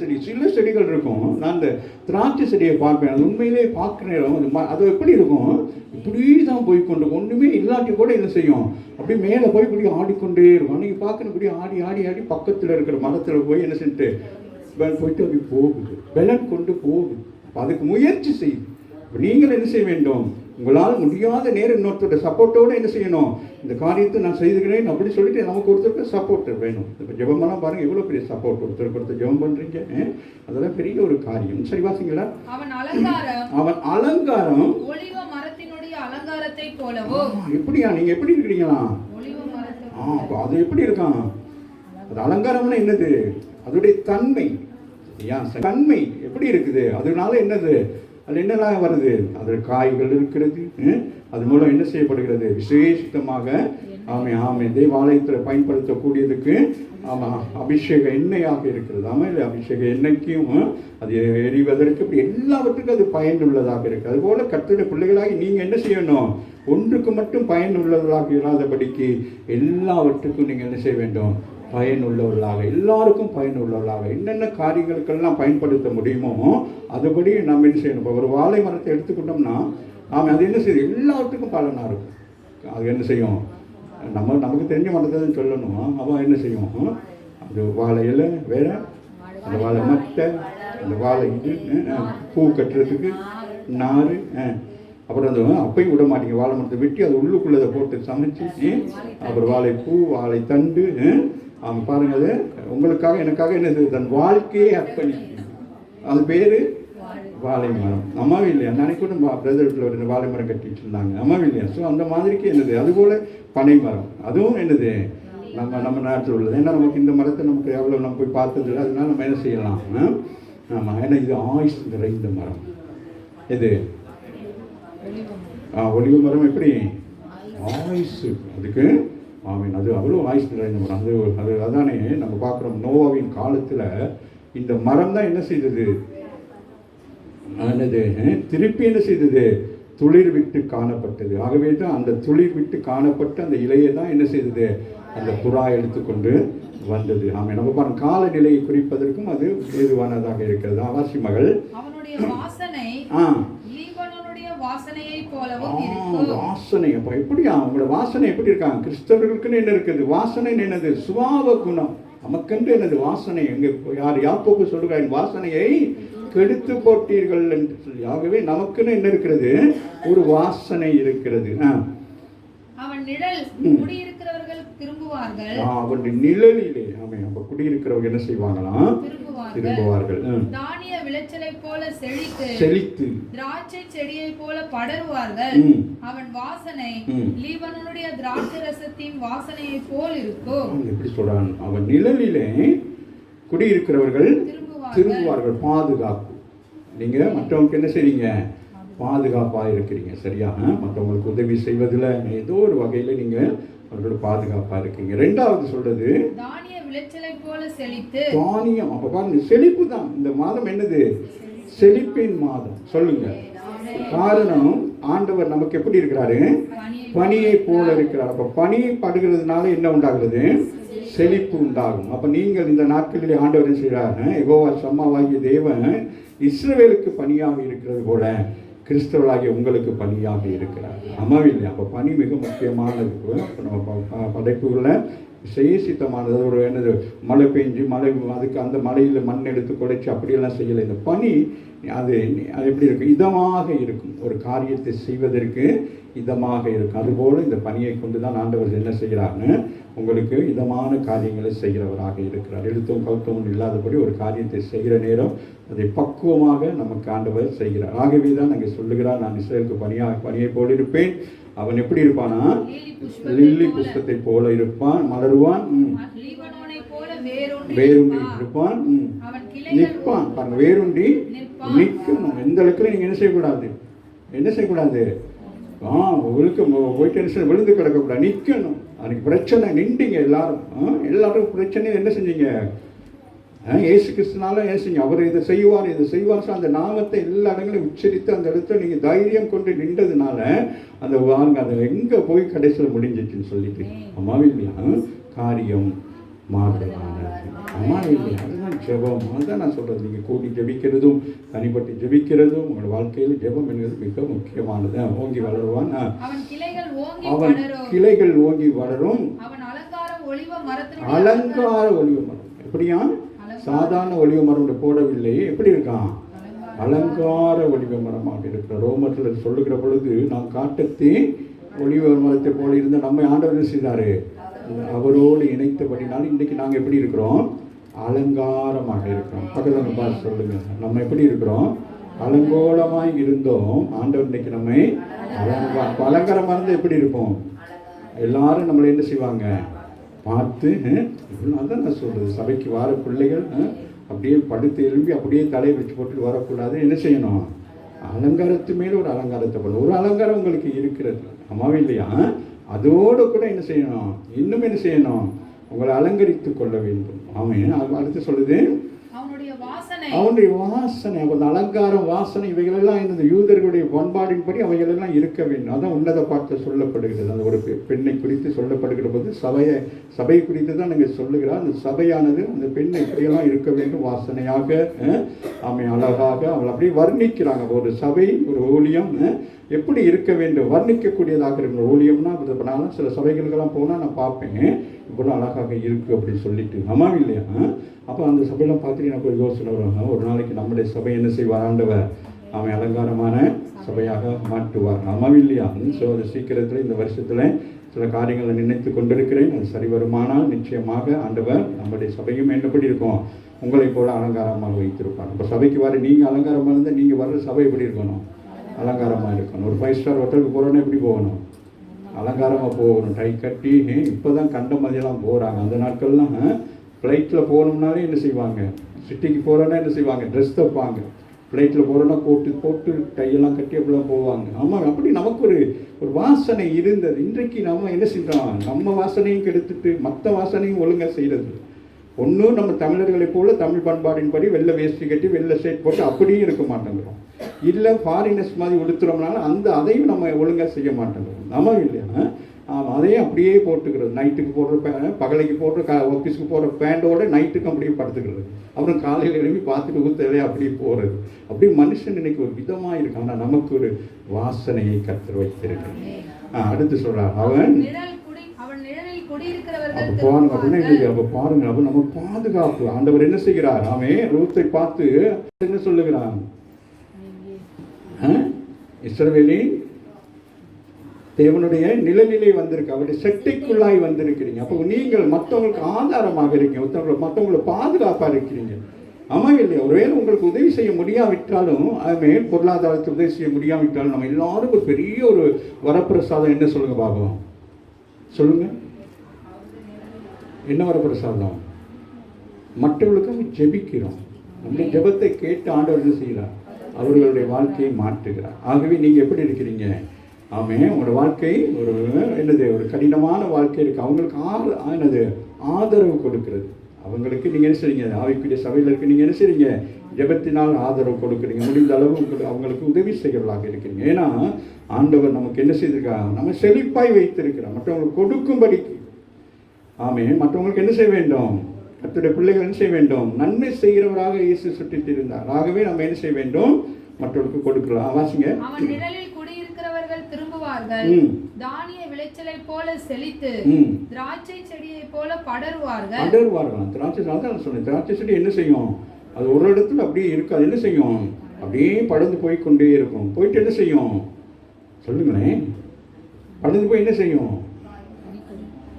செடிகள் இருக்கும். நான் அந்த திராட்சை செடியை பார்ப்பேன், அது உண்மையிலே பார்க்குறேன். அது எப்படி இருக்கும்? இப்படி தான் போய்கொண்டு ஒன்றுமே இல்லாட்டி கூட என்ன செய்யும்? அப்படியே மேலே போய் இப்படி ஆடிக்கொண்டே இருக்கும். அன்றைக்கி பார்க்கணும், ஆடி ஆடி ஆடி பக்கத்தில் இருக்கிற மரத்தில் போய் என்ன செஞ்சுட்டு போயிட்டு அப்படி போகுது, பலன் கொண்டு போகுது. அதுக்கு முயற்சி செய்யுது. நீங்கள் என்ன செய்ய வேண்டும்? உங்களால் முடியாத நேரம் இன்னொருத்தரோட சப்போர்ட்டோடு என்ன செய்யணும்? இந்த காரியத்தை நான் செய்துக்கிறேன் அப்படி சொல்லிட்டு நமக்கு ஒருத்தருக்கு சப்போர்ட் வேணும். இப்போ ஜெபமெல்லாம் பாருங்கள், எவ்வளோ பெரிய சப்போர்ட் ஒருத்தருக்கு ஜெபம் பண்ணுறீங்க. அதெல்லாம் பெரிய ஒரு காரியம். சரி வாசிங்களா? அவன் அலங்காரம் ஒலிவ மரத்தினுடைய அலங்காரத்தை போலவோ. எப்படியா? நீங்கள் எப்படி இருக்கிறீங்களா? அது எப்படி இருக்கான்? அது அலங்காரம்னா என்னது? அதோடைய தன்மை. தன்மை எப்படி இருக்குது? அதனால என்னது? அது என்னெல்லாம் வருது? அதில் காய்கள் இருக்கிறது. அது மூலம் என்ன செய்யப்படுகிறது? விசேஷமாக தேவாலயத்தில் பயன்படுத்தக்கூடியதுக்கு அபிஷேக எண்ணெயாக இருக்கிறது. இல்லை, அபிஷேக எண்ணெய்க்கும் அது எரிவதற்கு இப்படி எல்லாவற்றுக்கும் அது பயனுள்ளதாக இருக்குது. அதுபோல் கர்த்தருடைய பிள்ளைகளாகி நீங்கள் என்ன செய்யணும்? ஒன்றுக்கு மட்டும் பயனுள்ளதாக இராதபடிக்கு எல்லாவற்றுக்கும் நீங்கள் என்ன செய்ய வேண்டும்? பயனுள்ளவர்களாக, எல்லாருக்கும் பயனுள்ளவர்களாக என்னென்ன காரியங்களுக்கெல்லாம் பயன்படுத்த முடியுமோ அதுபடி நம்ம என்ன செய்யணும்? இப்போ ஒரு வாழை மரத்தை எடுத்துக்கிட்டோம்னா அது என்ன செய்யுது? எல்லாத்துக்கும் பலனாக இருக்கும். அது என்ன செய்யும்? நமக்கு தெரிஞ்ச மரத்தை தான் சொல்லணும். அவன் என்ன செய்யும்? அது வாழை இலை வேற, அந்த வாழை மட்டை, அந்த வாழை இது பூ கட்டுறதுக்கு நார், அப்புறம் அந்த அப்பையும் விட மாட்டீங்க. வாழை மரத்தை வெட்டி அது உள்ளுக்குள்ளதை போட்டு சமைச்சு, அப்புறம் வாழைப்பூ, வாழை தண்டு, பாருங்க, அது உங்களுக்காக எனக்காக என்னது? தன் வாழ்க்கையை அர்ப்பணிக்கும். அது பேர் வாழை மரம். அம்மாவே இல்லையா? அன்னைக்கு கூட பிரதர் வீட்டில் ஒரு வாழை மரம் கட்டிட்டு இருந்தாங்க. அம்மாவே இல்லையா? ஸோ அந்த மாதிரிக்கு என்னது, அதுபோல் பனை மரம் அதுவும் என்னது நம்ம நாட்டில் உள்ளது. ஏன்னா நமக்கு இந்த மரத்தை நமக்கு எவ்வளோ நம்ம போய் பார்த்ததில்லை, அதனால நம்ம என்ன செய்யலாம். ஆமாம், ஏன்னா இது ஆயுஷ் நிறைந்த மரம். இது ஒலிவு மரம் எப்படி ஆயுஷ் அதுக்கு. ஆமீன். அது அவ்வளோ ஆயுஷ் நிறைந்த மரம். அது அதானே நம்ம பார்க்குறோம். நோவாவின் காலத்தில் இந்த மரம் தான் என்ன செய்தது, என்னது திருப்பி என்ன செய்தது, துளிர் விட்டு காணப்பட்டது. ஆகவே தான் அந்த துளிர் விட்டு காணப்பட்ட அந்த இலையை தான் என்ன செய்தது, அந்த புறா எடுத்துக்கொண்டு வந்தது. ஆமாம், நம்ம பாருங்க, காலநிலையை குறிப்பதற்கும் அது ஏதுவானதாக இருக்கிறது. வாசி மகள் அவனுடைய வாசனை லீபனோனுடைய வாசனையை போலவும் வாசனை. அப்போ எப்படியா அவங்களோட வாசனை எப்படி இருக்காங்க? கிறிஸ்தவர்களுக்குன்னு என்ன இருக்குது வாசனை, என்னது சுபாவ குணம். நமக்கென்று என்னது வாசனை. எங்க யாக்கோபு சொல்றாங்க, வாசனையை கெடுத்து போட்டீர்கள் என்று சொல்லி. ஆகவே நமக்குன்னு என்ன இருக்கிறது, ஒரு வாசனை இருக்கிறது. அவன் நிழல் குடியிருக்கிறவர்கள் திரும்புவார்கள். அவனுடைய நிழலிலே ஆமென். அப்ப குடியிருக்கிறவங்க என்ன செய்வாங்களாம், திரும்புவார்கள். தானிய விளைச்சலை போல செழித்து திராட்சை செடியை போல படருவார்கள். அவன் வாசனை லீபனோனுடைய திராட்சை ரசத்தின் வாசனையை போல் இருக்கும். எப்படி சொல்றான், அவன் நிழலிலே குடியிருக்கிறவர்கள் திரும்புவார்கள். பாதுகாப்பு. நீங்க மற்றவங்களுக்கு என்ன செய்றீங்க, பாதுகாப்பாக இருக்கிறீங்க. சரியா? மற்றவங்களுக்கு உதவி செய்வதில் ஏதோ ஒரு வகையில் நீங்கள் அவர்கள் பாதுகாப்பாக இருக்கீங்க. ரெண்டாவது சொல்றது தானிய விளைச்சலை போல செழித்து. தானியம். அப்போ பாருங்க, செழிப்பு தான் இந்த மாதம். என்னது, செழிப்பின் மாதம். சொல்லுங்க. காரணம், ஆண்டவர் நமக்கு எப்படி இருக்கிறாரு, பனியை போல இருக்கிறார். அப்போ பனி படுகிறதுனால என்ன உண்டாகிறது, செழிப்பு உண்டாகும். அப்போ நீங்கள் இந்த நாட்களிலே ஆண்டவர் செய்கிறார், யெகோவா சம்மாவாகிய தேவன் இஸ்ரவேலுக்கு பனியாக இருக்கிறது போல கிறிஸ்தவர்களாகிய உங்களுக்கு பணியாக இருக்கிறார். அம்மாவில்லை. அப்போ பணி மிக முக்கியமானது. நம்ம படைப்புகளில் விசேஷித்தமானது. ஒரு என்னது, மழை பெஞ்சு அதுக்கு அந்த மழையில் மண் எடுத்து குலைச்சி அப்படியெல்லாம் செய்யலை. இந்த பனி அது எப்படி இருக்கும், இதமாக இருக்கும். ஒரு காரியத்தை செய்வதற்கு இதமாக இருக்கும். அதுபோல் இந்த பணியை கொண்டு தான் ஆண்டவர் என்ன செய்கிறார்னு, உங்களுக்கு இதமான காரியங்களை செய்கிறவராக இருக்கிறார். எழுத்தும் கவுத்தமும் இல்லாதபடி ஒரு காரியத்தை செய்கிற நேரம் அதை பக்குவமாக நமக்கு ஆண்டவர் செய்கிறார். ஆகவே தான் நாங்கள் சொல்லுகிறார், நான் இஸ்ரவேலுக்கு பனியை போல இருப்பேன். அவன் எப்படி இருப்பானா, லில்லி புஷ்பத்தை போல இருப்பான், மலருவான், வேரூன்றி இருப்பான், நிற்பான். பாருங்க, வேரூன்றி நிற்கணும். எந்த அளவுக்கு நீங்க என்ன செய்யக்கூடாது, உங்களுக்கு போயிட்டு விழுந்து கிடக்கக்கூடாது, நிற்கணும். அன்னைக்கு பிரச்சனை நின்றீங்க எல்லாரும் பிரச்சனை என்ன செஞ்சீங்க, ஏசு கிறிஸ்துனால ஏசுங்க, அவர் இதை செய்வார் அந்த நாமத்தை எல்லா இடங்களையும் உச்சரித்து அந்த இடத்துல நீங்கள் தைரியம் கொண்டு நின்றதுனால அந்த வாங்க அதில் எங்கே போய் கடைசியில் முடிஞ்சிச்சுன்னு சொல்லிட்டு. அம்மாவே இல்லையா, காரியம் மாறுதலானது. அம்மாவே இல்லையா, அதுதான் ஜெபம். அதுதான் நான் சொல்கிறது. நீங்கள் கூடி ஜெபிக்கிறதும் தனிப்பட்டு ஜெபிக்கிறதும் உங்கள் வாழ்க்கையில் ஜெபம் என்பது மிக முக்கியமானது. ஓங்கி வளருவான், அவன் கிளைகள் ஓங்கி வளரும். அலங்கார ஒலிவ மரம். எப்படியா, சாதாரண ஒலிவ மரம் போடவில்லை, எப்படி இருக்கான், அலங்கார ஒலிவ மரமாக இருக்கிற. ரோமத்தில் சொல்லுகிற பொழுது, நாம் காட்டத்தே ஒலிவ மரத்தை போல இருந்த நம்ம ஆண்டவர் செய்தாரு, அவரோடு இணைத்தபடினாலும் இன்றைக்கு நாங்கள் எப்படி இருக்கிறோம், அலங்காரமாக இருக்கிறோம். பக்கத்தில் பார்த்து சொல்லுங்க, நம்ம எப்படி இருக்கிறோம், அலங்கோலமாய் இருந்தோம். ஆண்டவர் இன்னைக்கு நம்மை அலங்காரமாக இருந்து எப்படி இருப்போம், எல்லாரும் நம்மளை என்ன செய்வாங்க பார்த்து. அதான் நான் சொல்கிறது, சபைக்கு வர பிள்ளைகள் அப்படியே படுத்து எழும்பி அப்படியே தலையை வச்சு போட்டு வரக்கூடாது. என்ன செய்யணும், அலங்காரத்து மேலே ஒரு அலங்காரத்தை பண்ணணும். ஒரு அலங்காரம் உங்களுக்கு இருக்கிறது, அம்மாவே இல்லையா, அதோடு கூட என்ன செய்யணும், இன்னும் என்ன செய்யணும், உங்களை அலங்கரித்து கொள்ள வேண்டும். ஆமாம். அடுத்து சொல்லுது, அவனுடைய வாசனை. அந்த அலங்காரம், வாசனை, இவைகளெல்லாம் இந்த யூதர்களுடைய பண்பாடின்படி அவைகளெல்லாம் இருக்க வேண்டும். அதான் உன்னத பாட்டு சொல்லப்படுகிறது. அந்த ஒரு பெண்ணை குறித்து சொல்லப்படுகிற போது சபை குறித்து தான் நீங்கள் சொல்லுகிறார். அந்த சபையானது அந்த பெண்ணை இப்படியெல்லாம் இருக்க வேண்டும், வாசனையாக, அழகாக அவள் அப்படி வர்ணிக்கிறாங்க. ஒரு சபை, ஒரு ஊழியம் எப்படி இருக்க வேண்டும், வர்ணிக்கக்கூடியதாக இருக்கிற ஊழியம்னா. இப்போனாலும் சில சபைகளுக்கெல்லாம் போனால் நான் பார்ப்பேன், இவ்வளோ அழகாக இருக்குது அப்படின்னு சொல்லிட்டு. அம்மாவும் இல்லையா, அப்போ அந்த சபையெல்லாம் பார்த்துட்டு எனக்கு ஒரு யோசனை வருவாங்க, ஒரு நாளைக்கு நம்முடைய சபை என்ன செய்வார் ஆண்டவர், அவன் அலங்காரமான சபையாக மாற்றுவார். அம்மாவும் இல்லையா. ஸோ அது சீக்கிரத்தில் இந்த வருஷத்தில் சில காரியங்களை நினைத்து கொண்டிருக்கிறேன். அது சரி வருமானால் நிச்சயமாக ஆண்டவர் நம்முடைய சபையும் என்னப்படி இருக்கும், உங்களை போல அலங்காரமாக வைத்திருப்பார். இப்போ சபைக்கு வர நீங்கள் அலங்காரமாக இருந்தால் நீங்கள் வர்ற சபை எப்படி இருக்கணும், அலங்காரமாக இருக்கணும். ஒரு 5 ஸ்டார் ஹோட்டலுக்கு போகிறோன்னா எப்படி போகணும், அலங்காரமாக போகணும். டை கட்டி இப்போ தான் கண்ட மாதிரியெல்லாம் போகிறாங்க. அந்த நாட்கள்லாம் ஃப்ளைட்டில் போகணும்னாலே என்ன செய்வாங்க, சிட்டிக்கு போகிறோன்னா என்ன செய்வாங்க, ட்ரெஸ் தைப்பாங்க. ஃப்ளைட்டில் போகிறோன்னா கோட்டு போட்டு கையெல்லாம் கட்டி அப்படிலாம் போவாங்க. ஆமாம், அப்படி நமக்கு ஒரு வாசனை இருந்தது. இன்றைக்கு நம்ம என்ன செய்கிறோம், நம்ம வாசனையும் கெடுத்துட்டு மற்ற வாசனையும் ஒழுங்காக செய்கிறது. ஒன்றும் நம்ம தமிழர்களை போல தமிழ் பண்பாடின்படி வெள்ளை வேஷ்டி கட்டி வெள்ளை ஷர்ட் போட்டு அப்படியும் இருக்க மாட்டேங்கிறோம். இல்லை ஃபாரினர்ஸ் மாதிரி உடுத்துறோம்னால அதையும் நம்ம ஒழுங்காக செய்ய மாட்டேங்கிறோம். நம்ம இல்லையா, அதையும் அப்படியே போட்டுக்கிறது. நைட்டுக்கு போடுற பகலைக்கு போடுற ஆஃபீஸுக்கு போடுற பேண்டோட நைட்டுக்கு அப்படியே படுத்துக்கிறது. அப்புறம் காலையில் எழுப்பி பார்த்துட்டு ஊற்றலையே அப்படியே போகிறது. அப்படி மனுஷன் இன்னைக்கு ஒரு விதமாக இருக்கு. ஆனால் நமக்கு ஒரு வாசனையை கர்த்தர் வைத்திருக்கிறார். அடுத்து சொல்றார், அவன் பாருங்க அப்படின்னா இன்னைக்கு அப்போ பாருங்க, அப்போ நம்ம பாதுகாப்பு ஆண்டவர் என்ன செய்கிறார், அவன் ரூத்தை பார்த்து என்ன சொல்லுகிறான், இஸ்ரவேலின் தேவனுடைய நிழலிலே வந்திருக்கு, அவருடைய செட்டைக்குள்ளாய் வந்திருக்கிறீங்க. அப்போ நீங்கள் மற்றவங்களுக்கு ஆதாரமாக இருக்கீங்க, மற்றவங்களை பாதுகாப்பாக இருக்கிறீங்க. ஆமாம் இல்லையா? ஒருவேளை உங்களுக்கு உதவி செய்ய முடியாவிட்டாலும், அதுமே பொருளாதாரத்துக்கு உதவி செய்ய முடியாவிட்டாலும், நம்ம எல்லாரும் ஒரு பெரிய ஒரு வரப்பிரசாதம் என்ன சொல்லுங்க பார்க்கலாம், சொல்லுங்க என்ன வரப்பிரசாதம், மற்றவர்களுக்கு ஜெபிக்கிறோம். நம்முடைய ஜெபத்தை கேட்டு ஆண்டவர் என்ன செய்கிறார், அவர்களுடைய வாழ்க்கையை மாற்றுகிறார். ஆகவே நீங்கள் எப்படி இருக்கிறீங்க, ஆமே உங்களோட வாழ்க்கை ஒரு என்னது, ஒரு கடினமான வாழ்க்கை இருக்குது, அவங்களுக்கு என்னது ஆதரவு கொடுக்கிறது. அவங்களுக்கு நீங்கள் என்ன செய்றீங்க, ஆவிக்குரிய சபையில் இருக்கு, நீங்கள் என்ன செய்றீங்க, ஜெபத்தினால் ஆதரவு கொடுக்குறீங்க. முடிந்த அளவு அவங்களுக்கு உதவி செய்கிறவர்களாக இருக்கிறீங்க. ஏன்னா ஆண்டவர் நமக்கு என்ன செய்திருக்காங்க, நம்ம செழிப்பாய் வைத்திருக்கிறோம் மற்றவங்களுக்கு கொடுக்கும்படிக்கு. ஆமே, மற்றவங்களுக்கு என்ன செய்ய வேண்டும், கர்த்தருடைய பிள்ளைகள் என்ன செய்ய வேண்டும், நன்மை செய்கிறவராக இயேசு சுற்றித் இருந்தார். ஆகவே நம்ம என்ன செய்ய வேண்டும், மற்றவர்களுக்கு கொடுக்கலாம். வாசிங்க, அவன் நிழலில் குடியிருக்கிறவர்கள் திரும்புவார்கள், தானிய விளைச்சலை போல செழித்து திராட்சை செடியை போல படருவார்கள். திராட்சை சொன்னேன், திராட்சை செடி என்ன செய்யும், அது ஒரு இடத்துல அப்படியே இருக்காது, என்ன செய்யும், அப்படியே படர்ந்து போய் கொண்டே இருக்கும். போயிட்டு என்ன செய்யும் சொல்லுங்களேன், படர்ந்து போய் என்ன செய்யும்,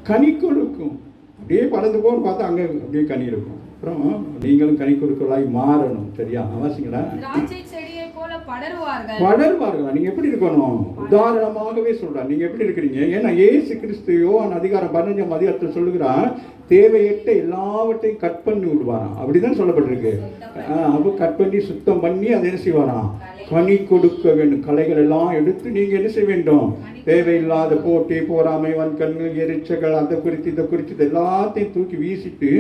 கனி கொடுக்கும். அப்படியே படர்ந்து போன்னு பார்த்தா அங்கே அப்படியே கனி இருக்கும். அப்புறம் நீங்களும் கனி கொடுக்கலாய் மாறணும். சரியா, வாசிங்களா, திராட்சை செடியை போல படருவார்கள். நீங்க எப்படி இருக்கணும், உதாரணமாகவே சொல்றாங்க, நீங்க எப்படி இருக்கிறீங்க. ஏன்னா இயேசு கிறிஸ்து யோவான் அதிகாரம் 15ஆம் அதிகாரத்தில் சொல்லுகிறார், தேவையற்ற எல்லாவற்றையும் கட் பண்ணி விடுவாராம். அப்படிதான் சொல்லப்பட்டிருக்கு. அப்போ கட் பண்ணி சுத்தம் பண்ணி அதை என்ன செய்வாராம், கனி கொடுக்க வேண்டும். களைகள் எல்லாம் எடுத்து நீங்க என்ன செய்ய வேண்டும், தேவையில்லாத போட்டி பொறாமை வன்கண்கள் எரிச்சல்கள் அதை குறித்து இதை குறித்து எல்லாத்தையும் தூக்கி வீசிட்டு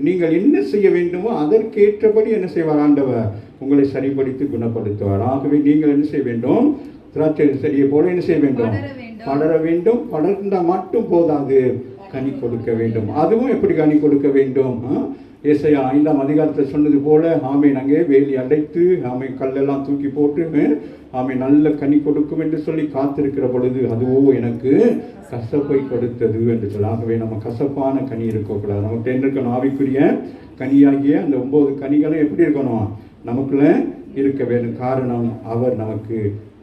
நீங்கள் என்ன செய்ய வேண்டுமோ அதற்கேற்றபடி என்ன செய்வார் ஆண்டவர், உங்களை சரிப்படுத்தி குணப்படுத்துவார். ஆகவே நீங்கள் என்ன செய்ய வேண்டும், திராட்சை செடியை போல என்ன செய்ய வேண்டும், படர வேண்டும். படர்ந்தால் மட்டும் போதாது, கனி கொடுக்க வேண்டும். அதுவும் எப்படி கனி கொடுக்க வேண்டும், ஏசாயா 5ஆம் அதிகாரத்தில் சொன்னது போல, ஆமேன் அங்கே வேலி அடைத்து ஆமேன் கல்லெல்லாம் தூக்கி போட்டு ஆமேன் நல்ல கனி கொடுக்கும் என்று சொல்லி காத்திருக்கிற பொழுது, அதுவோ எனக்கு கசப்பை கொடுத்தது என்று சொல்லி. ஆகவே நம்ம கசப்பான கனி இருக்கக்கூடாது. நமக்கு என்ன இருக்கணும், ஆவிக்குரிய கனியாகிய அந்த 9 கனிகளும் எப்படி இருக்கணும், நமக்குள்ள இருக்க வேண்டும். காரணம், அவர் நமக்கு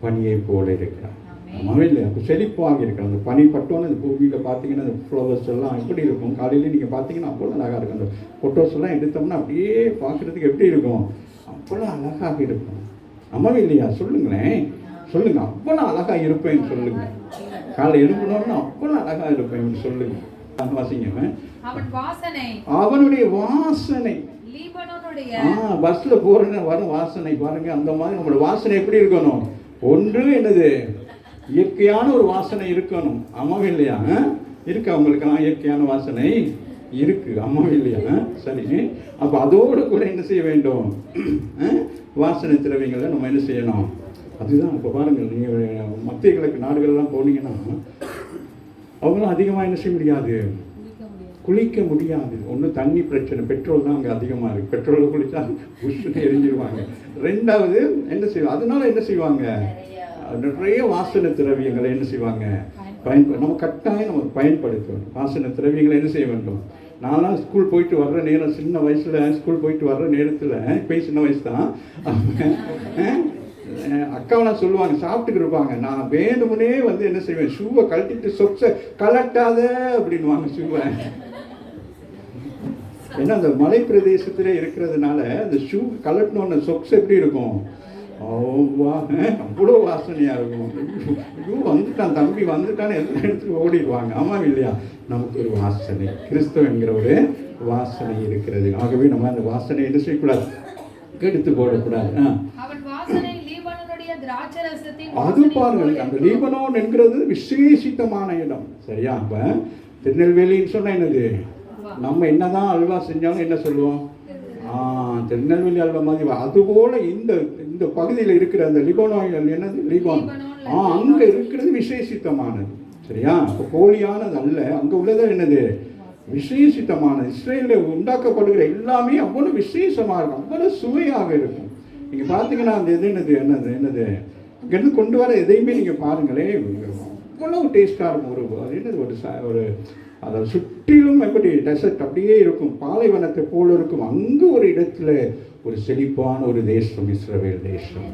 பனியை போல இருக்கிறார். ஆமாவே இல்லை, அப்போ செழிப்பாக இருக்கிறார். அந்த பனி பட்டோன்னு அந்த பூமியில் பார்த்தீங்கன்னா அந்த ஃப்ளவர்ஸ் எல்லாம் எப்படி இருக்கும், காலையில் நீங்கள் பார்த்தீங்கன்னா அவ்வளோ அழகாக இருக்கும். அந்த ஃபோட்டோஸ் எல்லாம் எடுத்தோம்னா அப்படியே பார்க்குறதுக்கு எப்படி இருக்கும், அவ்வளோ அழகாக இருக்கும். ஆமாவே இல்லையா, சொல்லுங்களேன், சொல்லுங்கள், அவ்வளோ அழகாக இருப்பேன்னு சொல்லுங்கள். காலை எழுப்பணும்னா அவ்வளோ அழகாக இருப்பேன் சொல்லுங்க. வாசிங்க, அவனுடைய வாசனை, பஸ்ல போறேன்னு வரும் வாசனை பாருங்க. அந்த மாதிரி நம்மளோட வாசனை எப்படி இருக்கணும், ஒன்று என்னது, இயற்கையான ஒரு வாசனை இருக்கணும். ஆமாவே இல்லையா, இருக்கு அவங்களுக்கெல்லாம் இயற்கையான வாசனை இருக்கு. ஆமாவே இல்லையா, சரி. அப்போ அதோடு கூட என்ன செய்ய வேண்டும், வாசனை திரவியங்களை நம்ம என்ன செய்யணும். அதுதான் இப்போ பாருங்கள், நீங்கள் மத்திய கிழக்கு நாடுகள்லாம் போனீங்கன்னா அவங்களும் அதிகமாக என்ன செய்ய முடியாது, குளிக்க முடியாது. ஒன்று தண்ணி பிரச்சனை, பெட்ரோல் தான் அங்கே அதிகமாக இருக்குது. பெட்ரோலில் குளித்தா புஷ்ஷுன்னு எரிஞ்சிருவாங்க. ரெண்டாவது என்ன செய்வாங்க, அதனால என்ன செய்வாங்க, நிறைய வாசனை திரவியங்களை என்ன செய்வாங்க, நம்ம கட்டாயம் நம்ம பயன்படுத்தணும். வாசனை திரவியங்களை என்ன செய்ய வேண்டும். நான்லாம் ஸ்கூல் போயிட்டு வர்ற நேரம், சின்ன வயசில் ஸ்கூல் போயிட்டு வர்ற நேரத்தில், இப்போ சின்ன வயசு தான், அக்காவெல்லாம் சொல்லுவாங்க, சாப்பிட்டுட்டு இருப்பாங்க, நான் வேணுமுனே வந்து என்ன செய்வேன், ஷூவை கழட்டிட்டு சொக்ஸை கலட்டாத அப்படின்வாங்க ஷூவை. ஏன்னா அந்த மலை பிரதேசத்திலே இருக்கிறதுனால அந்த ஷூ கலட்டினோன்னு சொக்ஸ் எப்படி இருக்கும், அவ்வளோ வாசனையாக இருக்கும். ஐயோ வந்துட்டான் தம்பி வந்துட்டான்னு எல்லா இடத்துக்கும் ஓடிடுவாங்க. ஆமாம் இல்லையா? நமக்கு ஒரு வாசனை, கிறிஸ்தவ என்கிற ஒரு வாசனை இருக்கிறது. ஆகவே நம்ம அந்த வாசனை என்ன செய்யக்கூடாது, கெடுத்து போடக்கூடாது. அது பாருங்கள், அந்த லீபனோன் என்கிறது விசேஷித்தமான இடம். சரியா? அப்ப திருநெல்வேலின்னு சொன்னா என்னது, நம்ம என்னதான் அல்வா செஞ்சாலும் என்ன சொல்லுவோம், திருநெல்வேலி அல்வா மாதிரி. அதுபோல இந்த பகுதியில் இருக்கிற அந்த லிபனோன் என்னது, லிபான், அங்க இருக்கிறது விசேஷித்தமானது. சரியா? அப்போ போலியானது அல்ல, அங்க உள்ளது என்னது, விசேஷித்தமானது. இஸ்ரேலில் உண்டாக்கப்படுகிற எல்லாமே அவ்வளவு விசேஷமா இருக்கும், அவ்வளவு சுவையாக இருக்கும். நீங்க பாத்தீங்கன்னா அந்த இது என்னது இங்கிருந்து கொண்டு வர எதையுமே நீங்க பாருங்களேன், அவ்வளவு டேஸ்டா இருக்கும். ஒரு அதை சுற்றிலும் எப்படி டெசர்ட் அப்படியே இருக்கும், பாலைவனத்தை போல இருக்கும். அங்கு ஒரு இடத்துல ஒரு செழிப்பான ஒரு தேசம் இஸ்ரவேல் தேசம்.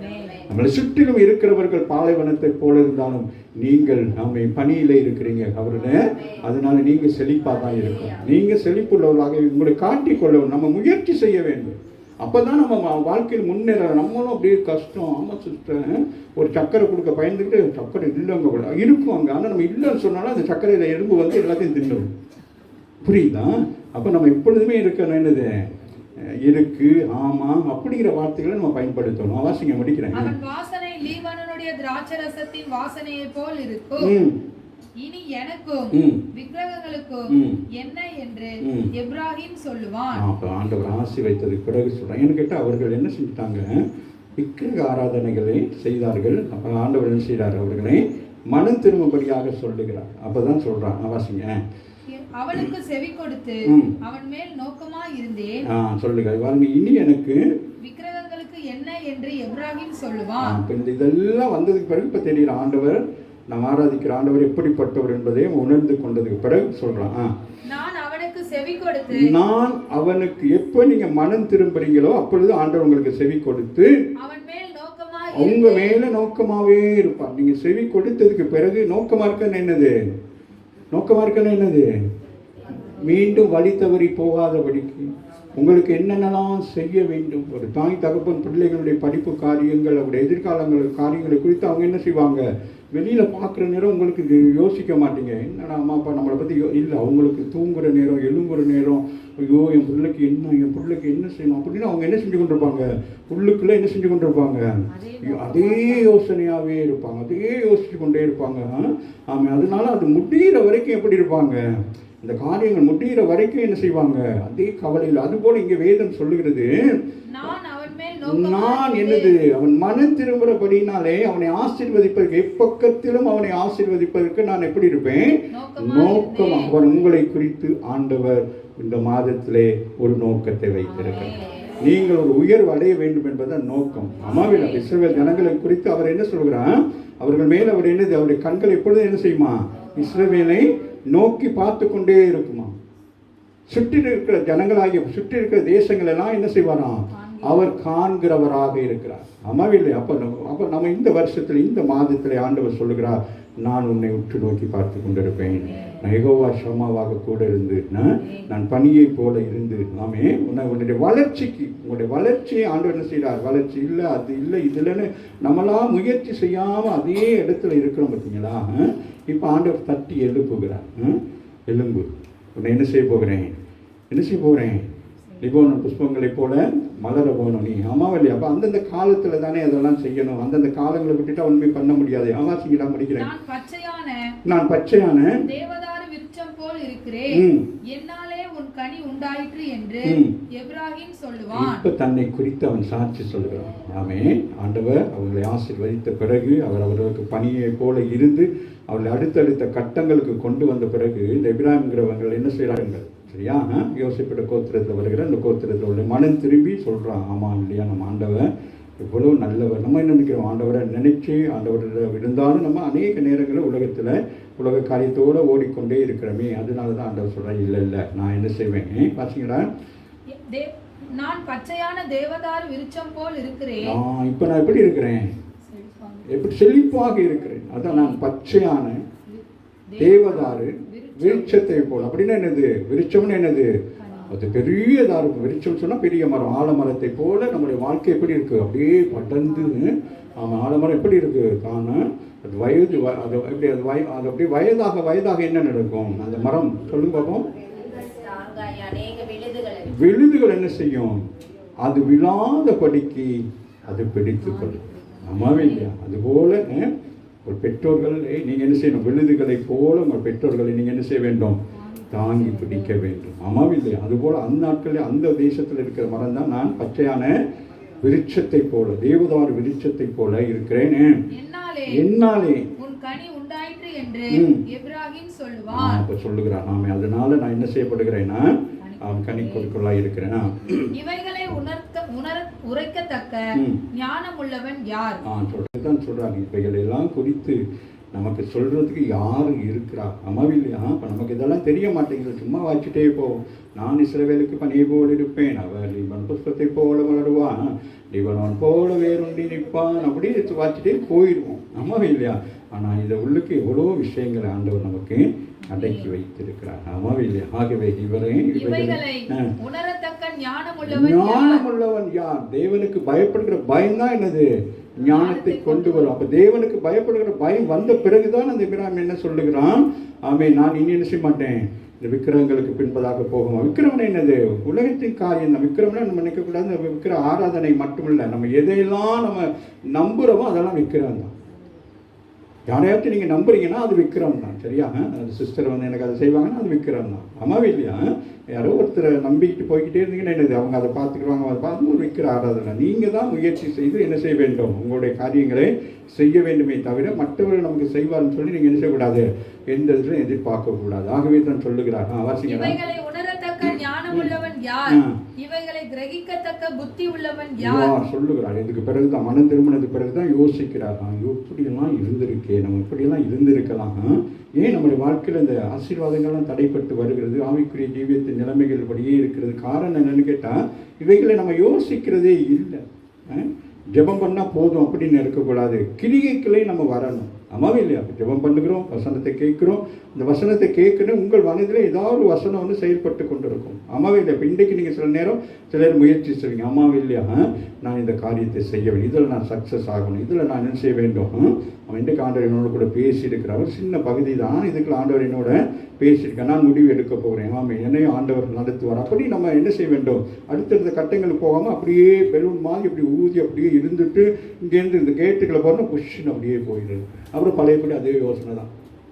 நம்மளை சுற்றிலும் இருக்கிறவர்கள் பாலைவனத்தை போல இருந்தாலும் நீங்கள் நம்ம பணியில இருக்கிறீங்க அவருடைய, அதனால நீங்க செழிப்பாக தான் இருக்கும். நீங்க செழிப்புள்ளவர்களாக உங்களை காட்டிக்கொள்ள நம்ம முயற்சி செய்ய வேண்டும். அப்போதான் நம்ம வாழ்க்கையில் முன்னேற. நம்மளும் அப்படியே கஷ்டம், ஆமாம் சிஸ்டர், ஒரு சக்கரை கொடுக்க பயந்துக்கிட்டு சக்கரை இல்லைங்க கூட இருக்கும் அங்கே, ஆனால் நம்ம இல்லைன்னு சொன்னாலும் அந்த சக்கரையில் எறும்பு வந்து எல்லாத்தையும் தின்னுடும். புரியுதா? அப்போ நம்ம எப்பொழுதுமே இருக்கணும் என்னது, இருக்கு, ஆமா அப்படிங்கிற வார்த்தைகளை நம்ம பயன்படுத்தணும். வாசிங்க, முடிக்கிறேன். வாசனை லீபனோனுடைய திராட்சரசத்தின் வாசனையை போல் இருக்கும். இனி எனக்கும் விக்கிரகங்களுக்கும் என்ன என்று எப்ராஹிம் சொல்லுவான். ஆண்டவர் ஆசி வைத்ததுக்கு பிறகு சொல்றான். ஏன்னு கேட்டா அவர்கள் என்ன செஞ்சிட்டாங்க, விக்கிரக ஆராதனைகளை செய்தார்கள். அப்ப ஆண்டவர் என்ன செய்தார், அவர்களை மனம் திரும்பும்படியாக சொல்லுகிறார். அப்பதான் சொல்றான், வாசிங்க. அவனுக்கு செவி கொடுத்து அவன் மேல் நோக்கமா இருந்தேன். சொல்லுங்க பாருங்க. இனி எனக்கு விக்கிரகங்களுக்கு என்ன என்று எப்ராஹிம் சொல்லுவான். இதெல்லாம் வந்ததுக்கு பிறகு இப்ப தெரியல ஆண்டவர், நாம் ஆராதிக்கிற ஆண்டவர் எப்படிப்பட்டவர் என்பதையும் உணர்ந்து கொண்டதுக்கு பிறகு சொல்றான். நான் அவனுக்கு செவி கொடுத்து, நான் அவனுக்கு எப்ப நீங்க மனம் திரும்புறீங்களோ அப்பொழுது ஆண்டவர் உங்களுக்கு செவி கொடுத்து அவன் மேல் நோக்கமா உங்க மேல நோக்கமாவே இருப்பார். நீங்க செவி கொடுத்ததுக்கு பிறகு நோக்கமா இருக்கன்னு என்னது, நோக்கமா இருக்கன்னு என்னது, மீண்டும் வழி தவறி போகாதபடிக்கு உங்களுக்கு என்னென்னலாம் செய்ய வேண்டும். ஒரு தாய் தகப்பன் பிள்ளைகளுடைய படிப்பு காரியங்கள், அவருடைய எதிர்காலங்கள் காரியங்களை குறித்து அவங்க என்ன செய்வாங்க, வெளியில் பார்க்குற நேரம் உங்களுக்கு யோசிக்க மாட்டீங்க. என்னடா அம்மா அப்பா நம்மளை பற்றி இல்லை, அவங்களுக்கு தூங்குற நேரம், எழும்புற நேரம், ஐயோ என் பிள்ளைக்கு என்ன செய்யணும் அப்படின்னு அவங்க என்ன செஞ்சு கொண்டிருப்பாங்க, உள்ளுக்குள்ளே என்ன செஞ்சு கொண்டிருப்பாங்க, அதே யோசனையாகவே இருப்பாங்க, அதே யோசிச்சு கொண்டே இருப்பாங்க. ஆமாம், அதனால அது முடிகிற வரைக்கும் எப்படி இருப்பாங்க, இந்த காரியங்கள் முடிகிற வரைக்கும் என்ன செய்வாங்க, அதே கவலையில். அதுபோல இங்கே வேதம் சொல்லுகிறது, நான் என்னது, அவன் மனம் திரும்புறபடினாலே அவனை ஆசீர்வதிப்பதற்கு, எப்பக்கத்திலும் அவனை ஆசீர்வதிப்பதற்கு நான் எப்படி இருப்பேன், நோக்கம். அவன் உங்களை குறித்து ஆண்டவர் இந்த மாதத்திலே ஒரு நோக்கத்தை வைத்திருக்கிறார். நீங்கள் ஒரு உயர்வு அடைய வேண்டும் என்பதுதான் நோக்கம். அம்மாவில் இஸ்ரவேல் ஜனங்களை குறித்து அவர் என்ன சொல்கிறார், அவர்கள் மேல் அவர் என்னது, அவருடைய கண்கள் எப்பொழுதும் என்ன செய்யுமா, இஸ்ரவேலை நோக்கி பார்த்து கொண்டே இருக்குமா. சுற்றி இருக்கிற ஜனங்களாகிய சுற்றி இருக்கிற தேசங்கள் எல்லாம் என்ன செய்வாராம், அவர் காண்கிறவராக இருக்கிறார். அம்மாவில்லை. அப்போ நம்ம இந்த வருஷத்துல இந்த மாதத்தில் ஆண்டவர் சொல்லுகிறார், நான் உன்னை உற்று நோக்கி பார்த்து கொண்டிருப்பேன். நான் யெகோவா ஷம்மாவாக கூட இருந்து நான் பனியை போல இருந்து நாமே உன்னுடைய வளர்ச்சிக்கு, உங்களுடைய வளர்ச்சியை ஆண்டவர் என்ன செய்கிறார், வளர்ச்சி இல்லை அது இல்லை இது இல்லைன்னு நம்மளாம் முயற்சி செய்யாமல் அதே இடத்துல இருக்கிறோம் பார்த்தீங்களா. இப்போ ஆண்டவர் தட்டி எழுப்புகிறார். எலும்பு, உன்னை என்ன செய்ய போகிறேன், லிபோனோன் புஷ்பங்களை போல மலர போகணும் நீ. ஆமாவல்லி. அப்போ அந்தந்த காலத்துல தானே அதெல்லாம் செய்யணும். அந்தந்த காலங்களை விட்டுட்டு ஒன்றுமே பண்ண முடியாது. ஆவாசிங்களா, முடிக்கிறேன். நான் பச்சையான தேவதாரு விருட்சம் போல் இருக்கிறேன், என்னாலே உன் கனி உண்டாயிற்று என்று எப்ராஹிம் சொல்லுவான். இப்ப தன்னை குறித்து அவன் சாட்சி சொல்லுகிறான். ஆமே, ஆண்டவர் அவர்களை ஆசீர்வதித்த பிறகு அவர் அவர்களுக்கு பணியை போல இருந்து அவர்களை அடுத்தடுத்த கட்டங்களுக்கு கொண்டு வந்த பிறகு இந்த எப்ராஹிம்ங்கிறவர்கள் என்ன செய்கிறார்கள், சரியா, யோசிப்பிட கோத்திரத்தில் வருகிற அந்த கோத்திரத்தில் உள்ள மனம் திரும்பி சொல்கிறான், ஆமாம் இல்லையா, நம்ம ஆண்டவர் எவ்வளோ நல்லவர். நம்ம என்ன நினைக்கிறோம், ஆண்டவரை நினைச்சு ஆண்டவர் இருந்தாலும் நம்ம அநேக நேரங்களில் உலக காரியத்தோடு ஓடிக்கொண்டே இருக்கிறோமே. அதனால தான் ஆண்டவர் சொல்கிறேன், இல்லை நான் என்ன செய்வேன், பார்த்தீங்களா, நான் பச்சையான தேவதாரு விருட்சம் போல் இருக்கிறேன். இப்போ நான் எப்படி இருக்கிறேன், எப்படி செழிப்பாக இருக்கிறேன். அதான் நான் பச்சையான தேவதாரு விருட்சத்தை போல. அப்படின்னா என்னது? விருட்சம்னு என்னது? அது பெரியதாக இருக்கும். விருட்சம் சொன்னால் பெரிய மரம். ஆலமரத்தை போல நம்முடைய வாழ்க்கை எப்படி இருக்குது? அப்படியே படர்ந்து. ஆமாம், ஆலமரம் எப்படி இருக்குது? காண அது வயது அது எப்படி அது அப்படியே வயதாக என்ன நடக்கும்? அந்த மரம் சொல்லுங்க பார்ப்போம். விழுதுகள் என்ன செய்யும்? அது விழாத படிக்கு அது பிடித்துக்கொள்ளும். ஆமாவே இல்லையா? அதுபோல ஒரு பெற்றோர்கள் நீங்கள் என்ன செய்யணும்? விழுதுகளை போல உங்கள் பெற்றோர்களை நீங்கள் என்ன செய்ய வேண்டும்? தாங்கி பிடிக்க வேண்டும். ஆமாவே இல்லையா? அதுபோல் அந்த நாட்களில் அந்த தேசத்தில் இருக்கிற மரம் தான் நான் பச்சையான விருட்சத்தை போல, தேவதாரு விருட்சத்தை போல இருக்கிறேன். என்னாலே உன் கனி உண்டாயிற்று என்று எப்ராஹிம் சொல்லுவான். அப்ப சொல்லுகிறான். ஆமே, அதனால நான் என்ன செய்யப்படுகிறேன்னா அவன் கனி கொடுக்கலாய் இருக்கிறேன். இவைகளை உரைக்கத்தக்க ஞானம் உள்ளவன் யார்? சொல்றதுதான் சொல்றாங்க. இவைகள் எல்லாம் குறித்து நமக்கு சொல்றதுக்கு யாரு இருக்கிறா? அம்மாவில்லையா? இப்போ நமக்கு இதெல்லாம் தெரிய மாட்டேங்குது. சும்மா வாச்சிட்டே போவோம். நான் இஸ்ரவேலுக்கு பனியை போல் இருப்பேன், அவர் லீபன் புஷ்பத்தை போல வளருவான், லீபனோன் போல வேறுண்டி நிற்பான், அப்படி வாச்சிட்டே போயிடுவோம். அம்மாவில்லையா? ஆனால் இதை உள்ளுக்கு எவ்வளோ விஷயங்களை ஆண்டவர் நமக்கு அடக்கி வைத்திருக்கிறார். அம்மாவில்லையா? ஆகவே ஞானமுள்ளவன் யார்? தேவனுக்கு பயப்படுகிற பயம்தான் என்னது? ஞானத்தை கொண்டு வரும். அப்ப தேவனுக்கு பயப்படுகிற பயம் வந்த பிறகுதான் அந்த பிராமி என்ன சொல்லுகிறான்? ஆமே, நான் இனி என்ன செய்ய மாட்டேன், இந்த விக்கிரகங்களுக்கு பின்பதாக போகும். விக்கிரமன் என்னது? உலகத்தின் காரியம் தான். விக்கிரமனை நம்ம நினைக்கக்கூடாது. விக்கிர ஆராதனை மட்டுமில்லை, நம்ம எதையெல்லாம் நம்ம நம்புகிறோமோ அதெல்லாம் விக்கிரகம் தான். யாரையாச்சும் நீங்கள் நம்புறீங்கன்னா அது விக்கிரம் தான். சரியா? அது சிஸ்டர் வந்து எனக்கு அதை செய்வாங்கன்னா அது விக்கிரம் தான். அம்மாவே இல்லையா? யாரோ ஒருத்தரை நம்பிக்கிட்டு போய்கிட்டே இருந்தீங்கன்னா என்னது? அவங்க அதை பார்த்துக்குவாங்க. அதை பார்த்து ஒரு விக்கிர ஆராதனை. நீங்கள் தான் முயற்சி செய்து என்ன செய்ய வேண்டும்? உங்களுடைய காரியங்களை செய்ய வேண்டுமே தவிர மற்றவர்கள் நமக்கு செய்வார்னு சொல்லி நீங்கள் என்ன செய்யக்கூடாது? எந்த இதிலும் எதிர்பார்க்கக்கூடாது. ஆகவே தான் சொல்லுகிறார். வாசிக்கிறேன். இவைகளை கிரகிக்கத்தக்க புத்தி உள்ளவன் யார்? சொல்லுகிறார். இதுக்கு பிறகுதான், மனம் திரும்பினதுக்கு பிறகுதான் யோசிக்கிறார். இப்படியெல்லாம் இருந்திருக்கே, நம்ம இப்படியெல்லாம் இருந்திருக்கலாம். ஏன் நம்முடைய வாழ்க்கையில் இந்த ஆசீர்வாதங்கள்லாம் தடைப்பட்டு வருகிறது? ஆவிக்குரிய ஜீவியத்தின் நிலைமைகள் படியே இருக்கிறது. காரணம் என்னன்னு கேட்டால், இவைகளை நம்ம யோசிக்கிறதே இல்லை. ஜெபம் பண்ணால் போதும் அப்படின்னு இருக்கக்கூடாது. கிரிகைகளே நம்ம வரணும். அம்மாவே இல்லையா? ஜெபம் பண்ணுகிறோம், வசனத்தை கேட்குறோம். இந்த வசனத்தை கேட்கணும், உங்கள் மனதில் ஏதாவது ஒரு வசனம் வந்து செயல்பட்டு கொண்டு இருக்கும். அம்மாவே இல்லையா? இப்போ இன்றைக்கு நீங்கள் சில நேரம் சிலர் முயற்சி செய்வீங்க. அம்மாவே இல்லையா? நான் இந்த காரியத்தை செய்ய வேண்டும், இதில் நான் சக்ஸஸ் ஆகணும், இதில் நான் என்ன செய்ய வேண்டும். அவன் இன்றைக்கு ஆண்டவர் என்னோட கூட பேசியிருக்கிறார். ஒரு சின்ன பகுதி தான், இதுக்குள்ள ஆண்டவர் என்னோட பேசியிருக்கேன், நான் முடிவு எடுக்க போகிறேன். ஆமாம், என்னையும் ஆண்டவர் நடத்துவார். அப்படி நம்ம என்ன செய்ய வேண்டும்? அடுத்தடுத்த கட்டங்களுக்கு போகாமல் அப்படியே பெலூன் மாதிரி அப்படி ஊதி அப்படியே இருந்துட்டு இங்கேருந்து இந்த கேட்டுக்களை போகிறோம், கொஷின் அப்படியே போயிடுது. அப்புறம் பழையபடி அதே யோசனை தான்.